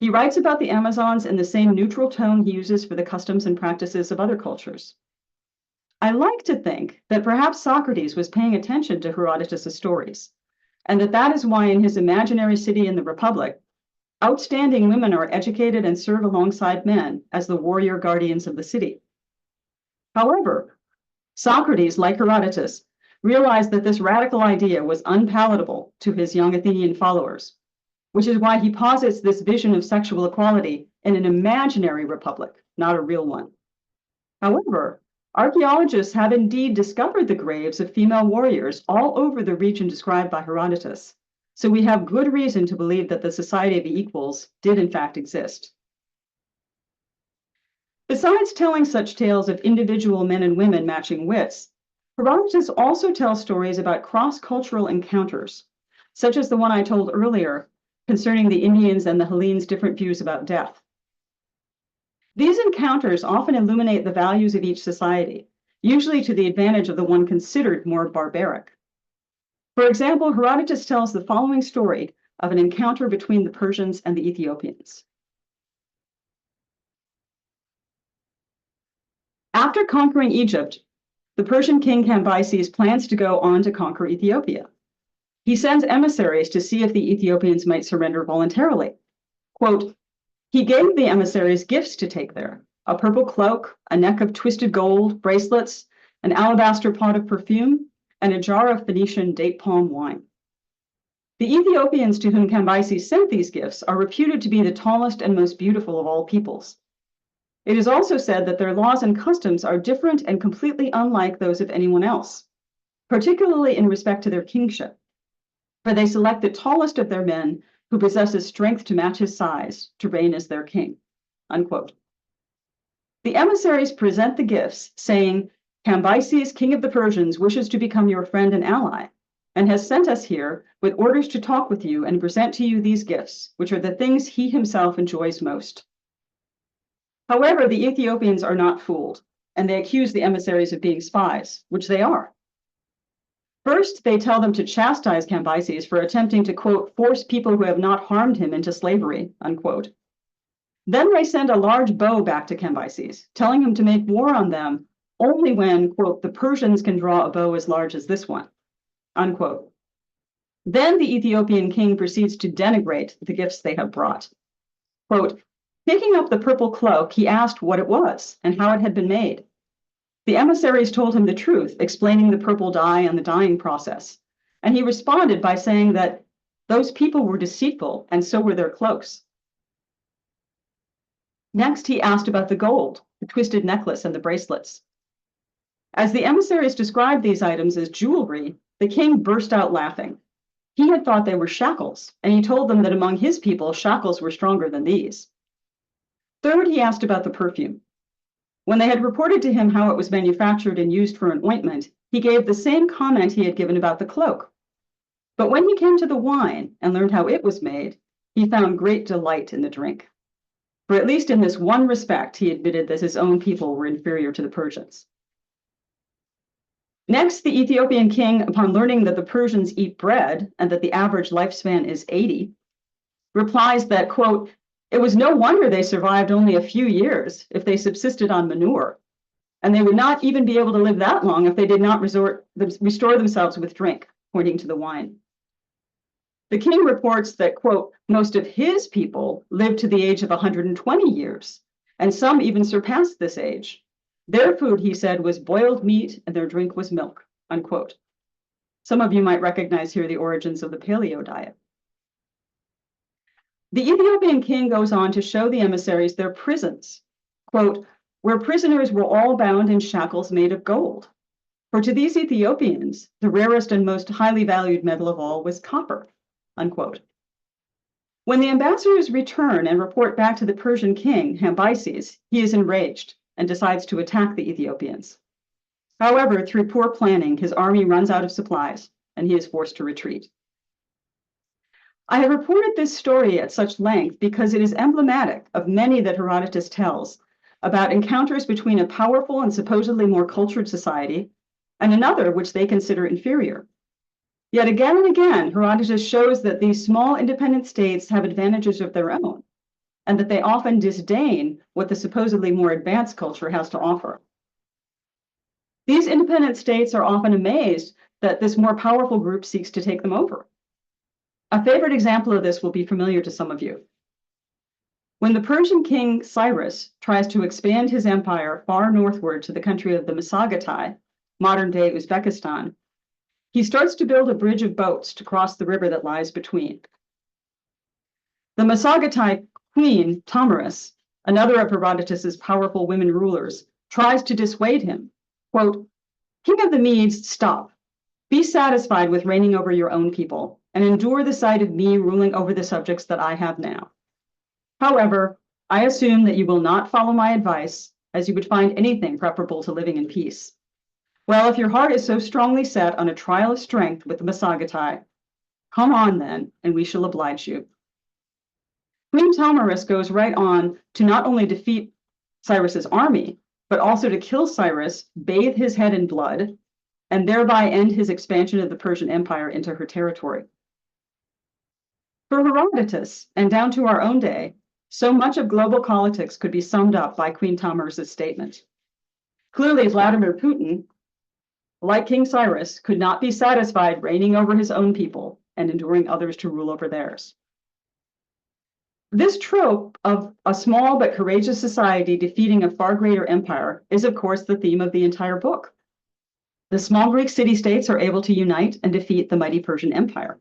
He writes about the Amazons in the same neutral tone he uses for the customs and practices of other cultures. I like to think that perhaps Socrates was paying attention to Herodotus' stories, and that is why in his imaginary city in the Republic, outstanding women are educated and serve alongside men as the warrior guardians of the city. However, Socrates, like Herodotus, realized that this radical idea was unpalatable to his young Athenian followers, which is why he posits this vision of sexual equality in an imaginary republic, not a real one. However, archaeologists have indeed discovered the graves of female warriors all over the region described by Herodotus, so we have good reason to believe that the society of equals did in fact exist. Besides telling such tales of individual men and women matching wits, Herodotus also tells stories about cross-cultural encounters, such as the one I told earlier concerning the Indians and the Hellenes' different views about death. These encounters often illuminate the values of each society, usually to the advantage of the one considered more barbaric. For example, Herodotus tells the following story of an encounter between the Persians and the Ethiopians. After conquering Egypt, the Persian king Cambyses plans to go on to conquer Ethiopia. He sends emissaries to see if the Ethiopians might surrender voluntarily. Quote, he gave the emissaries gifts to take there, a purple cloak, a neck of twisted gold, bracelets, an alabaster pot of perfume, and a jar of Phoenician date palm wine. The Ethiopians to whom Cambyses sent these gifts are reputed to be the tallest and most beautiful of all peoples. It is also said that their laws and customs are different and completely unlike those of anyone else, particularly in respect to their kingship, for they select the tallest of their men who possesses strength to match his size to reign as their king, unquote. The emissaries present the gifts, saying, Cambyses, king of the Persians, wishes to become your friend and ally, and has sent us here with orders to talk with you and present to you these gifts, which are the things he himself enjoys most. However, the Ethiopians are not fooled, and they accuse the emissaries of being spies, which they are. First, they tell them to chastise Cambyses for attempting to, quote, force people who have not harmed him into slavery, unquote. Then they send a large bow back to Cambyses, telling him to make war on them only when, quote, the Persians can draw a bow as large as this one, unquote. Then the Ethiopian king proceeds to denigrate the gifts they have brought. Quote, picking up the purple cloak, he asked what it was and how it had been made. The emissaries told him the truth, explaining the purple dye and the dyeing process. And he responded by saying that those people were deceitful and so were their cloaks. Next, he asked about the gold, the twisted necklace, and the bracelets. As the emissaries described these items as jewelry, the king burst out laughing. He had thought they were shackles, and he told them that among his people, shackles were stronger than these. Third, he asked about the perfume. When they had reported to him how it was manufactured and used for an ointment, he gave the same comment he had given about the cloak. But when he came to the wine and learned how it was made, he found great delight in the drink. For at least in this one respect, he admitted that his own people were inferior to the Persians. Next, the Ethiopian king, upon learning that the Persians eat bread and that the average lifespan is 80, replies that, quote, it was no wonder they survived only a few years if they subsisted on manure, and they would not even be able to live that long if they did not restore themselves with drink, pointing to the wine. The king reports that, quote, most of his people lived to the age of 120 years, and some even surpassed this age. Their food, he said, was boiled meat and their drink was milk, unquote. Some of you might recognize here the origins of the paleo diet. The Ethiopian king goes on to show the emissaries their prisons, quote, where prisoners were all bound in shackles made of gold. For to these Ethiopians, the rarest and most highly valued metal of all was copper, unquote. When the ambassadors return and report back to the Persian king, Cambyses, he is enraged and decides to attack the Ethiopians. However, through poor planning, his army runs out of supplies and he is forced to retreat. I have reported this story at such length because it is emblematic of many that Herodotus tells about encounters between a powerful and supposedly more cultured society and another which they consider inferior. Yet again and again, Herodotus shows that these small independent states have advantages of their own, and that they often disdain what the supposedly more advanced culture has to offer. These independent states are often amazed that this more powerful group seeks to take them over, A favorite example of this will be familiar to some of you. When the Persian king Cyrus tries to expand his empire far northward to the country of the Masagatai, modern-day Uzbekistan, he starts to build a bridge of boats to cross the river that lies between. The Masagatai queen, Tamaris, another of Herodotus's powerful women rulers, tries to dissuade him. Quote, "King of the Medes, stop. Be satisfied with reigning over your own people and endure the sight of me ruling over the subjects that I have now. However, I assume that you will not follow my advice, as you would find anything preferable to living in peace. Well, if your heart is so strongly set on a trial of strength with the Masagatai, come on then, and we shall oblige you." Queen Tamaris goes right on to not only defeat Cyrus's army, but also to kill Cyrus, bathe his head in blood, and thereby end his expansion of the Persian Empire into her territory. For Herodotus, and down to our own day, so much of global politics could be summed up by Queen Tamaris's statement. Clearly, Vladimir Putin, like King Cyrus, could not be satisfied reigning over his own people and enduring others to rule over theirs. This trope of a small but courageous society defeating a far greater empire is, of course, the theme of the entire book. The small Greek city-states are able to unite and defeat the mighty Persian Empire.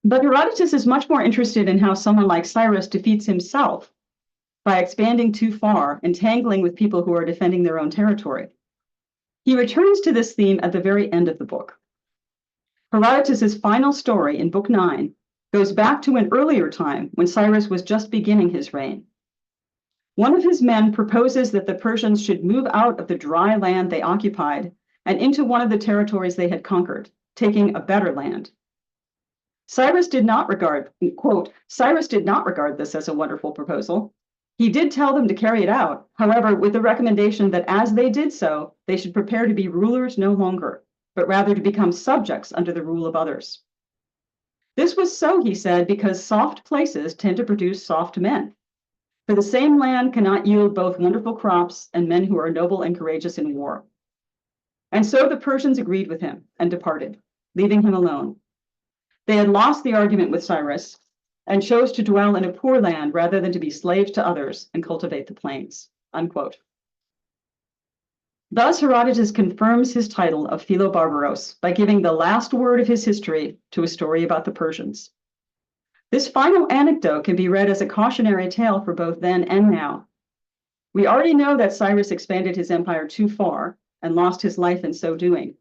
But Herodotus is much more interested in how someone like Cyrus defeats himself by expanding too far and tangling with people who are defending their own territory. He returns to this theme at the very end of the book. Herodotus's final story in Book 9 goes back to an earlier time when Cyrus was just beginning his reign. One of his men proposes that the Persians should move out of the dry land they occupied and into one of the territories they had conquered, taking a better land. Cyrus did not regard, quote, "Cyrus did not regard this as a wonderful proposal. He did tell them to carry it out, however, with the recommendation that as they did so, they should prepare to be rulers no longer, but rather to become subjects under the rule of others. This was so, he said, because soft places tend to produce soft men. For the same land cannot yield both wonderful crops and men who are noble and courageous in war." And so the Persians agreed with him and departed, leaving him alone. They had lost the argument with Cyrus and chose to dwell in a poor land rather than to be slaves to others and cultivate the plains, unquote. Thus, Herodotus confirms his title of Philobarbaros by giving the last word of his history to a story about the Persians. This final anecdote can be read as a cautionary tale for both then and now. We already know that Cyrus expanded his empire too far and lost his life in so doing.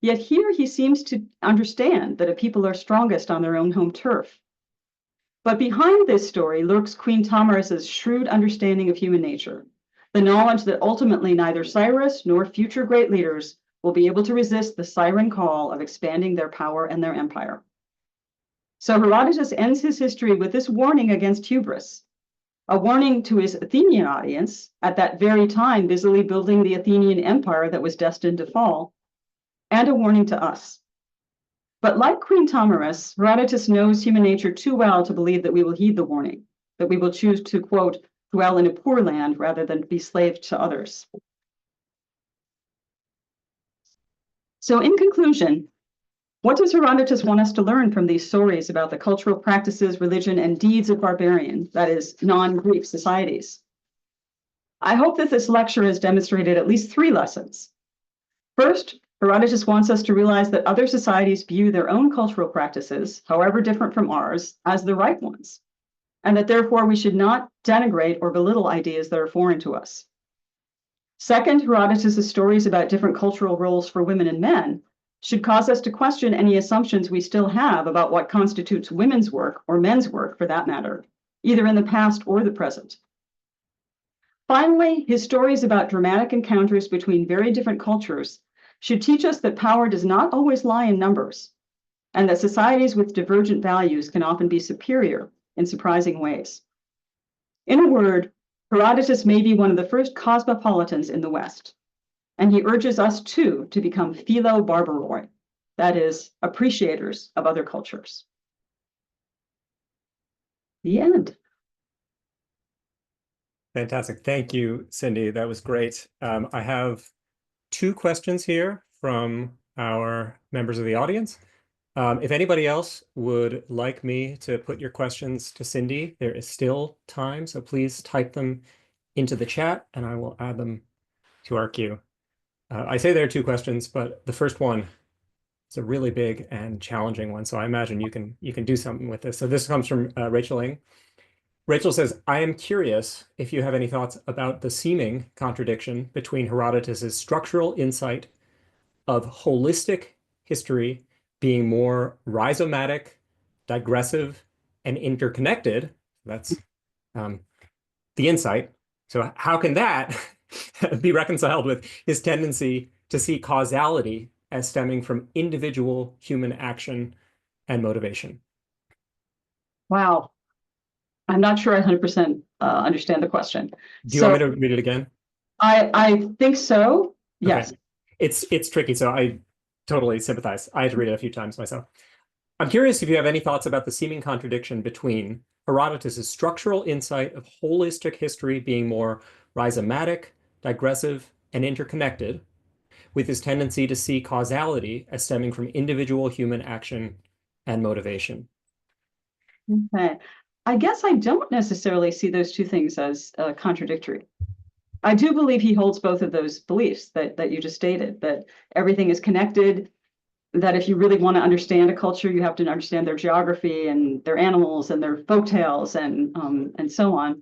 Yet here he seems to understand that a people are strongest on their own home turf. But behind this story lurks Queen Tamaris's shrewd understanding of human nature, the knowledge that ultimately neither Cyrus nor future great leaders will be able to resist the siren call of expanding their power and their empire. So Herodotus ends his history with this warning against hubris, a warning to his Athenian audience, at that very time busily building the Athenian empire that was destined to fall, and a warning to us. But like Queen Tamaris, Herodotus knows human nature too well to believe that we will heed the warning, that we will choose to, quote, "dwell in a poor land rather than be slaves to others." So in conclusion, what does Herodotus want us to learn from these stories about the cultural practices, religion, and deeds of barbarian, that is, non-Greek societies? I hope that this lecture has demonstrated at least 3 lessons. First, Herodotus wants us to realize that other societies view their own cultural practices, however different from ours, as the right ones, and that therefore we should not denigrate or belittle ideas that are foreign to us. Second, Herodotus' stories about different cultural roles for women and men should cause us to question any assumptions we still have about what constitutes women's work, or men's work for that matter, either in the past or the present. Finally, his stories about dramatic encounters between very different cultures should teach us that power does not always lie in numbers, and that societies with divergent values can often be superior in surprising ways. In a word, Herodotus may be one of the first cosmopolitans in the West, and he urges us too to become philobarbaroi, that is, appreciators of other cultures. The end. Fantastic. Thank you, Cindy. That was great. I have 2 questions here from our members of the audience. If anybody else would like me to put your questions to Cindy, there is still time, so please type them into the chat and I will add them to our queue. I say there are two questions, but the first one is a really big and challenging one, so I imagine you can do something with this. So this comes from Rachel Ing. Rachel says, I am curious if you have any thoughts about the seeming contradiction between Herodotus's structural insight of holistic history being more rhizomatic, digressive, and interconnected. That's the insight. So how can that be reconciled with his tendency to see causality as stemming from individual human action and motivation? Wow. I'm not sure I 100% understand the question. Do you want me So to read it again? I think so. Okay. Yes. It's tricky, so I totally sympathize. I had to read it a few times myself. I'm curious if you have any thoughts about the seeming contradiction between Herodotus's structural insight of holistic history being more rhizomatic, digressive, and interconnected, with his tendency to see causality as stemming from individual human action and motivation. Okay. I guess I don't necessarily see those two things as contradictory. I do believe he holds both of those beliefs that you just stated, that everything is connected, that if you really want to understand a culture, you have to understand their geography and their animals and their folktales and so on.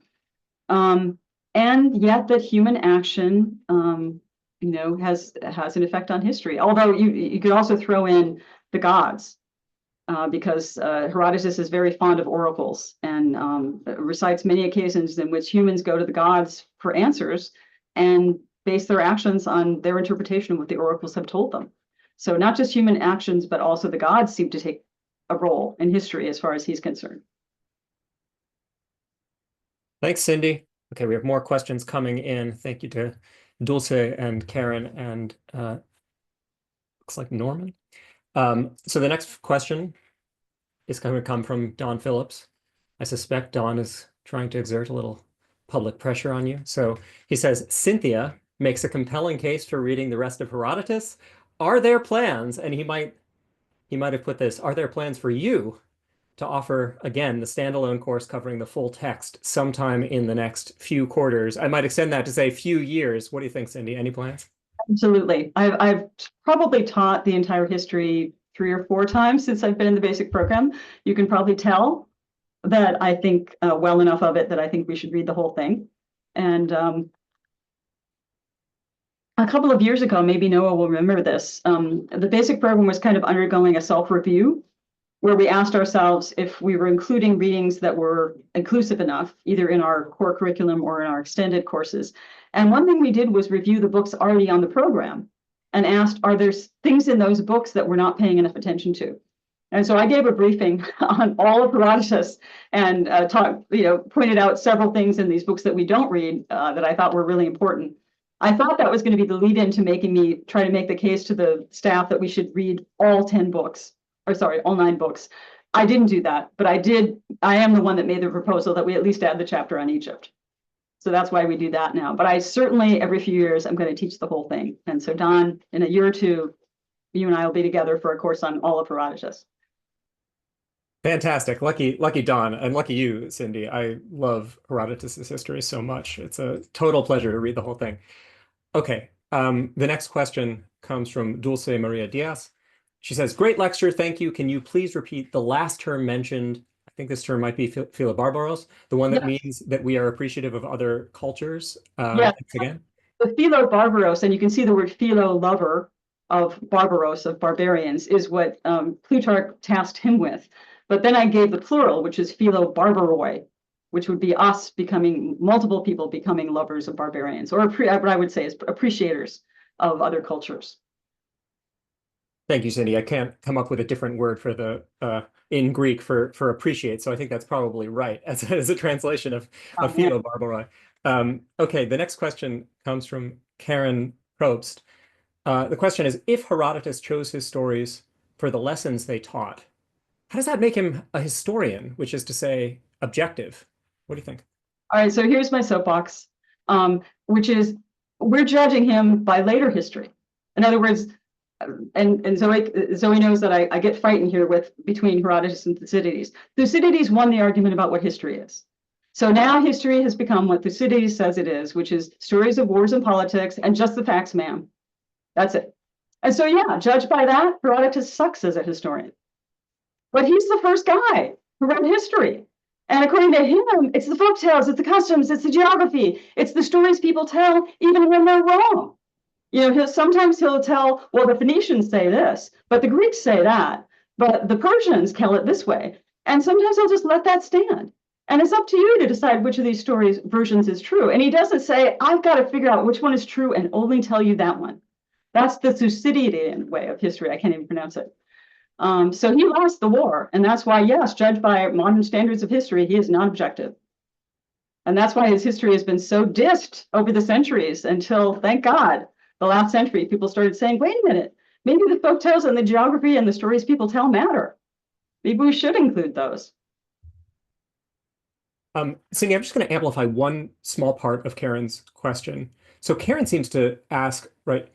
And yet that human action, has an effect on history. Although you could also throw in the gods, because Herodotus is very fond of oracles and recites many occasions in which humans go to the gods for answers and base their actions on their interpretation of what the oracles have told them. So not just human actions, but also the gods seem to take a role in history as far as he's concerned. Thanks, Cindy. Okay, we have more questions coming in. Thank you to Dulce and Karen and looks like Norman. So the next question is going to come from Don Phillips. I suspect Don is trying to exert a little public pressure on you. So he says, Cynthia makes a compelling case for reading the rest of Herodotus. Are there plans, and he might have put this, are there plans for you to offer, again, the standalone course covering the full text sometime in the next few quarters? I might extend that to say few years. What do you think, Cindy? Any plans? Absolutely. I've probably taught the entire history 3 or 4 times since I've been in the basic program. You can probably tell that I think well enough of it that I think we should read the whole thing. And a couple of years ago, maybe Noah will remember this, the basic program was kind of undergoing a self-review where we asked ourselves if we were including readings that were inclusive enough, either in our core curriculum or in our extended courses. And one thing we did was review the books already on the program and asked, are there things in those books that we're not paying enough attention to? And so I gave a briefing on all of Herodotus and pointed out several things in these books that we don't read that I thought were really important. I thought that was going to be the lead into making me try to make the case to the staff that we should read all 10 books, or sorry, all 9 books. I didn't do that, but I am the one that made the proposal that we at least add the chapter on Egypt. So that's why we do that now. But I certainly, every few years, I'm going to teach the whole thing. And so Don, in a year or two, you and I will be together for a course on all of Herodotus. Fantastic. Lucky Don, and lucky you, Cindy. I love Herodotus's history so much. It's a total pleasure to read the whole thing. Okay, the next question comes from Dulce Maria Diaz. She says, great lecture, thank you. Can you please repeat the last term mentioned? I think this term might be Philobarbaros, the one that means that we are appreciative of other cultures. Yes, Again. the Philobarbaros, and you can see the word philo, lover, of barbaros, of barbarians, is what Plutarch tasked him with. But then I gave the plural, which is Philobarbaroi, which would be us becoming, multiple people becoming lovers of barbarians, or what I would say is appreciators of other cultures. Thank you, Cindy. I can't come up with a different word for the in Greek for appreciate, so I think that's probably right as a translation of Philobarbaroi. Okay, the next question comes from Karen Probst. The question is, if Herodotus chose his stories for the lessons they taught, how does that make him a historian, which is to say, objective? What do you think? All right, so here's my soapbox, which is we're judging him by later history. In other words, and Zoe knows that I get frightened here between Herodotus and Thucydides. Thucydides won the argument about what history is. So now history has become what Thucydides says it is, which is stories of wars and politics and just the facts, ma'am. That's it. And so, yeah, judged by that, Herodotus sucks as a historian. But he's the first guy who wrote history. And according to him, it's the folktales, it's the customs, it's the geography, it's the stories people tell, even when they're wrong. Sometimes he'll tell, well, the Phoenicians say this, but the Greeks say that, but the Persians tell it this way. And sometimes he'll just let that stand. And it's up to you to decide which of these stories versions is true. And he doesn't say, I've got to figure out which one is true and only tell you that one. That's the Thucydidean way of history. I can't even pronounce it. So he lost the war. And that's why, yes, judged by modern standards of history, he is not objective. And that's why his history has been so dissed over the centuries until, thank God, the last century, people started saying, wait a minute, maybe the folktales and the geography and the stories people tell matter. Maybe we should include those. Cindy, I'm just going to amplify one small part of Karen's question. So Karen seems to ask, right,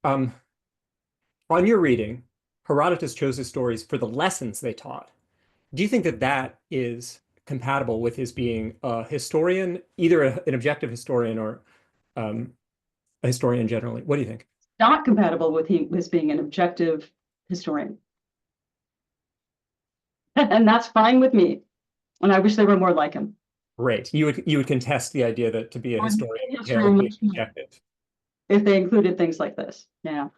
on your reading, Herodotus chose his stories for the lessons they taught. Do you think that that is compatible with his being a historian, either an objective historian or a historian generally? What do you think? Not compatible with his being an objective historian. And that's fine with me. And I wish there were more like him. Great. You would contest the idea that to be a historian is objective. If they included things like this. Yeah.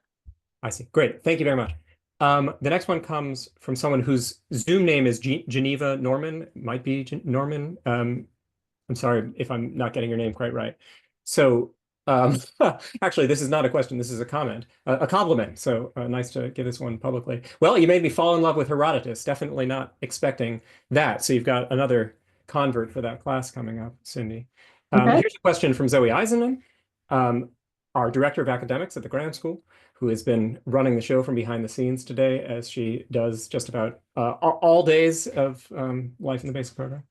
I see. Great. Thank you very much. The next one comes from someone whose Zoom name is Geneva Norman. Might be Norman. I'm sorry if I'm not getting your name quite right. So actually, this is not a question. This is a comment, a compliment. So nice to give this one publicly. Well, you made me fall in love with Herodotus. Definitely not expecting that. So you've got another convert for that class coming up, Cindy. Okay. Here's a question from Zoe Eisenman, our director of academics at the Graham School, who has been running the show from behind the scenes today, as she does just about all days of life in the basic program.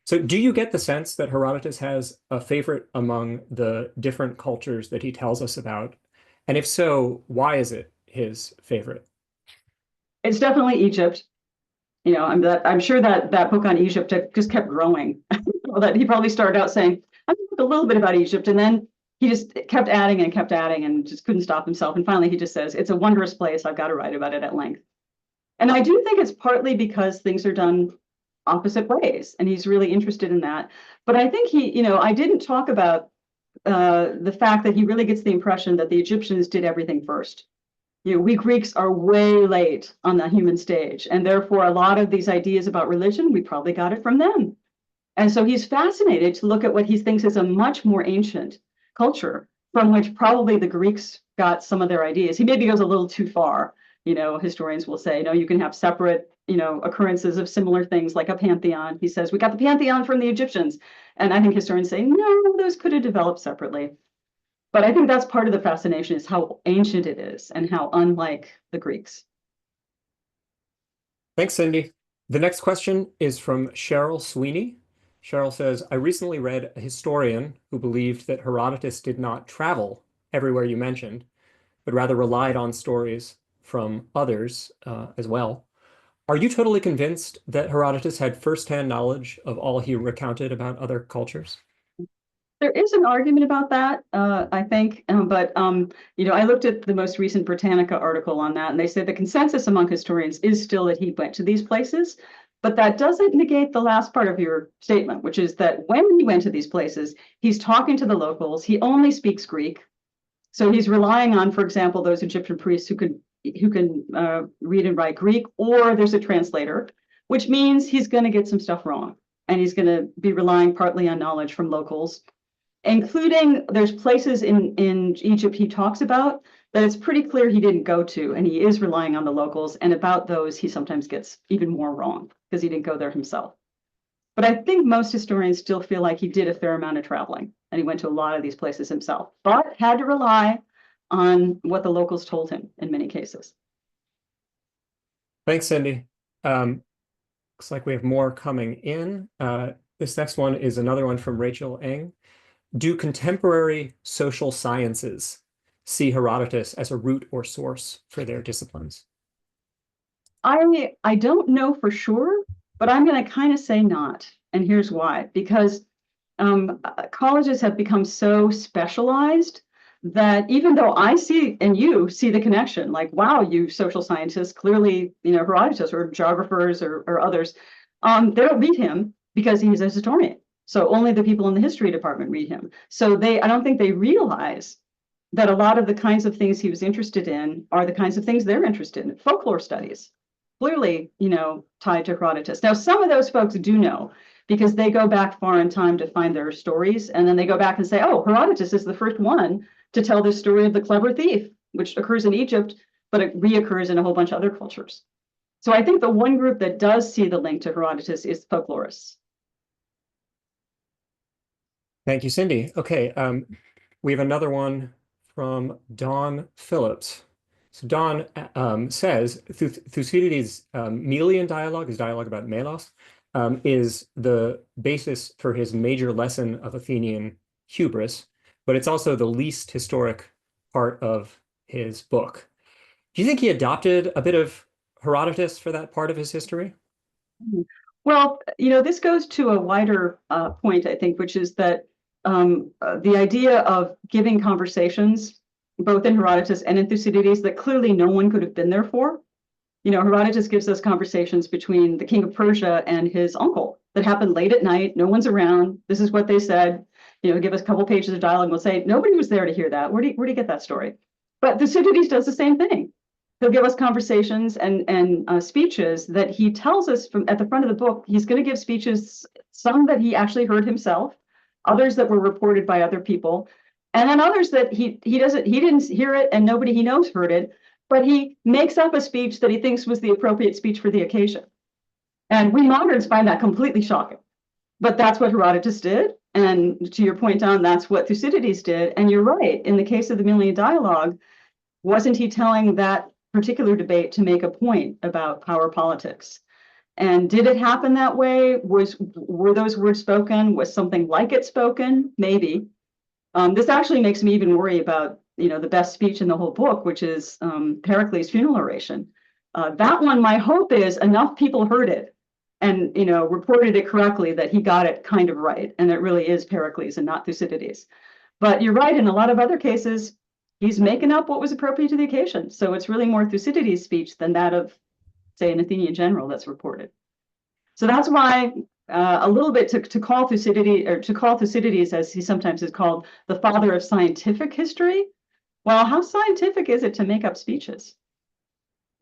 So do you get the sense that Herodotus has a favorite among the different cultures that he tells us about? And if so, why is it his favorite? It's definitely Egypt. I'm sure that book on Egypt just kept growing. That he probably started out saying, I'm going to talk a little bit about Egypt, and then he just kept adding and just couldn't stop himself. And finally, he just says, it's a wondrous place. I've got to write about it at length. And I do think it's partly because things are done opposite ways, and he's really interested in that. But I think I didn't talk about the fact that he really gets the impression that the Egyptians did everything first. We Greeks are way late on the human stage, and therefore a lot of these ideas about religion, we probably got it from them. And so he's fascinated to look at what he thinks is a much more ancient culture from which probably the Greeks got some of their ideas. He maybe goes a little too far. Historians will say, no, you can have separate, occurrences of similar things like a pantheon. He says, we got the pantheon from the Egyptians. And I think historians say, no, those could have developed separately. But I think that's part of the fascination, is how ancient it is and how unlike the Greeks. Thanks, Cindy. The next question is from Cheryl Sweeney. Cheryl says, I recently read a historian who believed that Herodotus did not travel everywhere you mentioned, but rather relied on stories from others as well. Are you totally convinced that Herodotus had firsthand knowledge of all he recounted about other cultures? There is an argument about that, I think, but I looked at the most recent Britannica article on that, and they say the consensus among historians is still that he went to these places, but that doesn't negate the last part of your statement, which is that when he went to these places, he's talking to the locals. He only speaks Greek, so he's relying on, for example, those Egyptian priests who can read and write Greek, or there's a translator, which means he's going to get some stuff wrong, and he's going to be relying partly on knowledge from locals. Including, there's places in Egypt he talks about that it's pretty clear he didn't go to, and he is relying on the locals, and about those he sometimes gets even more wrong because he didn't go there himself. But I think most historians still feel like he did a fair amount of traveling, and he went to a lot of these places himself, but had to rely on what the locals told him in many cases. Thanks, Cindy. Looks like we have more coming in. This next one is another one from Rachel Eng. Do contemporary social sciences see Herodotus as a root or source for their disciplines? I don't know for sure, but I'm going to kind of say not. And here's why. Because colleges have become so specialized that even though I see and you see the connection, like, wow, you social scientists, clearly, Herodotus or geographers or others, they don't read him because he's a historian. So only the people in the history department read him. So I don't think they realize that a lot of the kinds of things he was interested in are the kinds of things they're interested in. Folklore studies, clearly, tied to Herodotus. Now, some of those folks do know because they go back far in time to find their stories. And then they go back and say, oh, Herodotus is the first one to tell the story of the clever thief, which occurs in Egypt, but it reoccurs in a whole bunch of other cultures. So I think the one group that does see the link to Herodotus is folklorists. Thank you, Cindy. Okay, we have another one from Don Phillips. So Don says Thucydides' Melian dialogue, his dialogue about Melos, is the basis for his major lesson of Athenian hubris, but it's also the least historic part of his book. Do you think he adopted a bit of Herodotus for that part of his history? Well, this goes to a wider point, I think, which is that the idea of giving conversations, both in Herodotus and in Thucydides, that clearly no one could have been there for. Herodotus gives us conversations between the king of Persia and his uncle that happened late at night. No one's around. This is what they said. Give us a couple pages of dialogue. We'll say, nobody was there to hear that. Where do you get that story? But Thucydides does the same thing. He'll give us conversations and speeches that he tells us from at the front of the book. He's going to give speeches, some that he actually heard himself, others that were reported by other people, and then others that he didn't hear it and nobody he knows heard it, but he makes up a speech that he thinks was the appropriate speech for the occasion. And we moderns find that completely shocking. But that's what Herodotus did. And to your point, Don, that's what Thucydides did. And you're right. In the case of the Melian dialogue, wasn't he telling that particular debate to make a point about power politics? And did it happen that way? Were those words spoken? Was something like it spoken? Maybe. This actually makes me even worry about the best speech in the whole book, which is Pericles' funeral oration. That one, my hope is enough people heard it and reported it correctly that he got it kind of right, and it really is Pericles and not Thucydides. But you're right, in a lot of other cases, he's making up what was appropriate to the occasion. So it's really more Thucydides' speech than that of, say, an Athenian general that's reported. So that's why a little bit to call Thucydides, as he sometimes is called, the father of scientific history. Well, how scientific is it to make up speeches?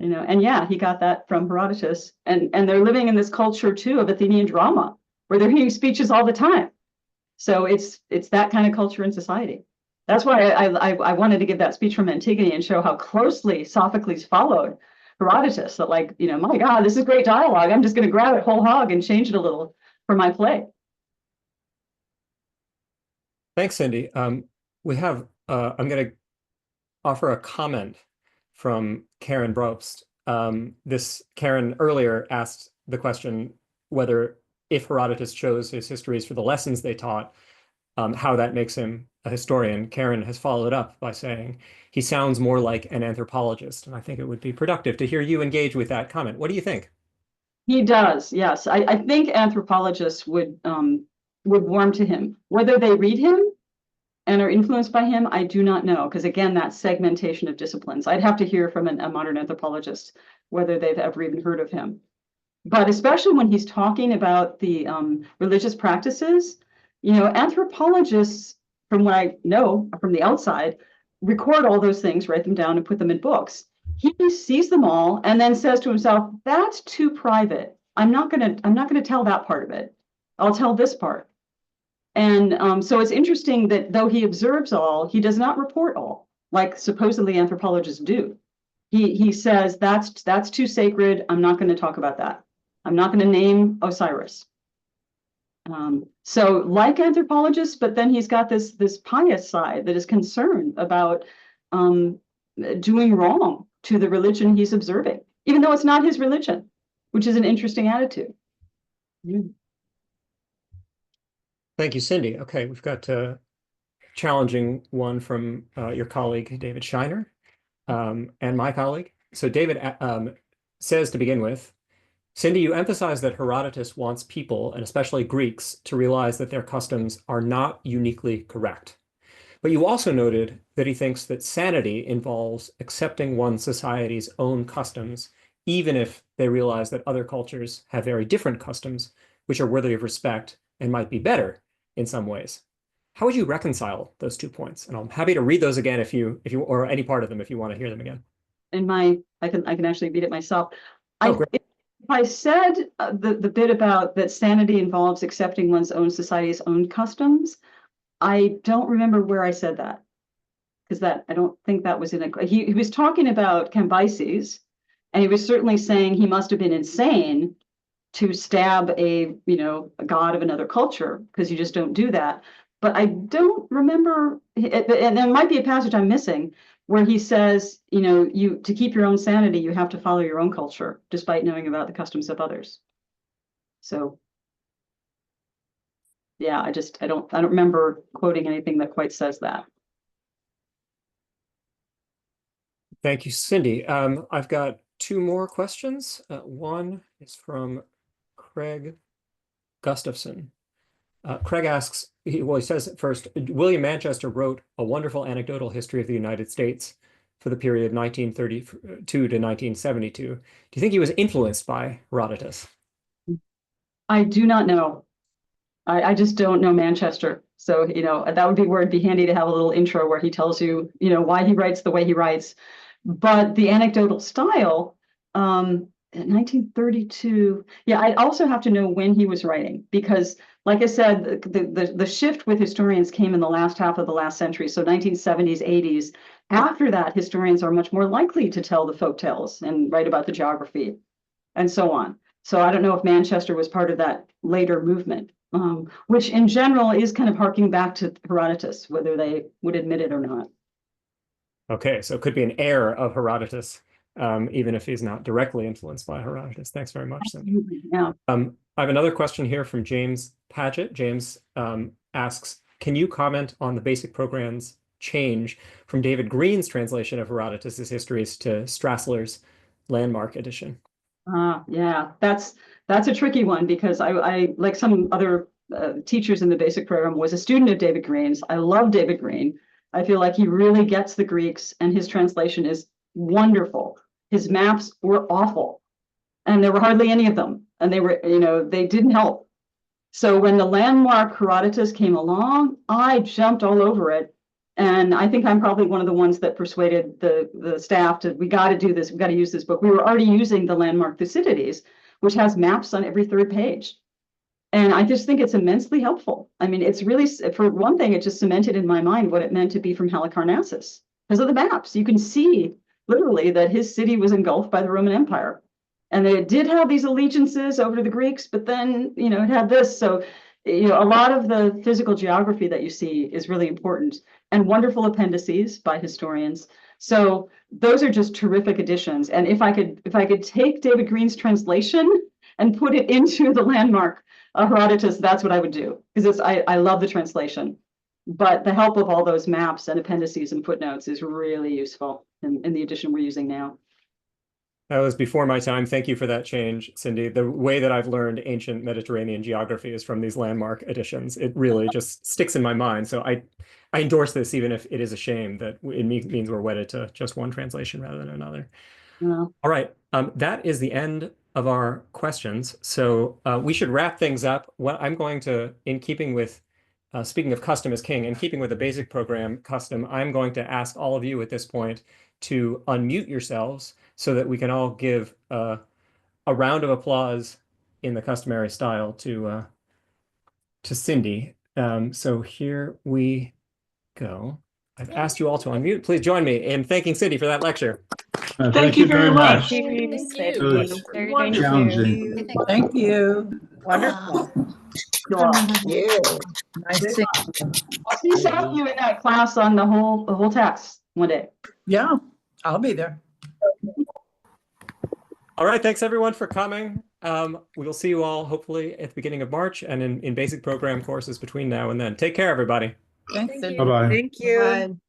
And yeah, he got that from Herodotus, and they're living in this culture too of Athenian drama, where they're hearing speeches all the time. So it's that kind of culture in society. That's why I wanted to give that speech from Antigone and show how closely Sophocles followed Herodotus. That my God, this is great dialogue. I'm just going to grab it whole hog and change it a little for my play. Thanks, Cindy. We have I'm going to offer a comment from Karen Brobst. Karen earlier asked the question whether if Herodotus chose his histories for the lessons they taught, how that makes him a historian. Karen has followed up by saying he sounds more like an anthropologist, and I think it would be productive to hear you engage with that comment. What do you think? He does, yes. I think anthropologists would warm to him. Whether they read him and are influenced by him, I do not know, because again, that segmentation of disciplines. I'd have to hear from a modern anthropologist whether they've ever even heard of him. But especially when he's talking about the religious practices, anthropologists, from what I know from the outside, record all those things, write them down, and put them in books. He sees them all and then says to himself, "That's too private. I'm not gonna tell that part of it. I'll tell this part." And so it's interesting that though he observes all, he does not report all, like supposedly anthropologists do. He says that's too sacred. I'm not going to talk about that. I'm not going to name Osiris. So like anthropologists, but then he's got this pious side that is concerned about doing wrong to the religion he's observing, even though it's not his religion, which is an interesting attitude. Thank you, Cindy. Okay, we've got challenging one from your colleague, David Scheiner, and my colleague. So David says to begin with, Cindy, you emphasize that Herodotus wants people, and especially Greeks, to realize that their customs are not uniquely correct. But you also noted that he thinks that sanity involves accepting one's society's own customs, even if they realize that other cultures have very different customs, which are worthy of respect and might be better in some ways. How would you reconcile those 2 points? And I'm happy to read those again if you or any part of them if you want to hear them again. I can actually read it myself. Oh, great. If I said the bit about that sanity involves accepting one's own society's own customs, I don't remember where I said that, because I don't think that was in a. He was talking about Cambyses, and he was certainly saying he must have been insane to stab a god of another culture, because you just don't do that. But I don't remember, and there might be a passage I'm missing where he says, you to keep your own sanity, you have to follow your own culture, despite knowing about the customs of others. So, yeah, I don't remember quoting anything that quite says that. Thank you, Cindy. I've got 2 more questions. One is from Craig Gustafson. Craig asks, he says first, William Manchester wrote a wonderful anecdotal history of the United States for the period 1932 to 1972. Do you think he was influenced by Herodotus? I do not know. I just don't know Manchester. So, that would be where it'd be handy to have a little intro where he tells you, why he writes the way he writes. But the anecdotal style, 1932, yeah, I also have to know when he was writing, because like I said, the shift with historians came in the last half of the last century, so 1970s, 80s. After that, historians are much more likely to tell the folk tales and write about the geography and so on. So I don't know if Manchester was part of that later movement, which in general is kind of harking back to Herodotus, whether they would admit it or not. Okay, so it could be an heir of Herodotus, even if he's not directly influenced by Herodotus. Thanks very much, Cindy. Yeah. I have another question here from James Paget. James asks, can you comment on the basic program's change from David Green's translation of Herodotus's histories to Strassler's landmark edition? Yeah, that's a tricky one, because I like some other teachers in the basic program, was a student of David Green's. I love David Green. I feel like he really gets the Greeks, and his translation is wonderful. His maps were awful, and there were hardly any of them, and they were, they didn't help. So when the landmark Herodotus came along, I jumped all over it. And I think I'm probably one of the ones that persuaded the staff we got to do this, we got to use this book. We were already using the landmark Thucydides, which has maps on every 3rd page. And I just think it's immensely helpful. I mean, it's really, for one thing, it just cemented in my mind what it meant to be from Halicarnassus. Because of the maps, you can see literally that his city was engulfed by the Roman Empire. And they did have these allegiances over to the Greeks, but then, it had this. So, a lot of the physical geography that you see is really important, and wonderful appendices by historians. So those are just terrific additions. And if I could take David Green's translation and put it into the landmark Herodotus, that's what I would do, because I love the translation. But the help of all those maps and appendices and footnotes is really useful in the edition we're using now. That was before my time. Thank you for that change, Cindy. The way that I've learned ancient Mediterranean geography is from these landmark editions. It really just sticks in my mind. So I endorse this, even if it is a shame that it means we're wedded to just one translation rather than another. Yeah. All right. That is the end of our questions. So we should wrap things up. What I'm going to, in keeping with, speaking of custom is king, in keeping with the basic program custom, I'm going to ask all of you at this point to unmute yourselves so that we can all give a round of applause in the customary style to Cindy. So here we go. I've asked you all to unmute. Please join me in thanking Cindy for that lecture. Thank you very much. Thank you, It was Very challenging. Thank you. Wonderful. Cool. You. Nice seeing I'll see some of you in that class on the whole text one day. Yeah, I'll be there. All right, thanks everyone for coming. We will see you all hopefully at the beginning of March and in basic program courses between now and then. Take care, everybody. Thanks, Thank Cindy. you. Bye-bye. Thank you. Bye.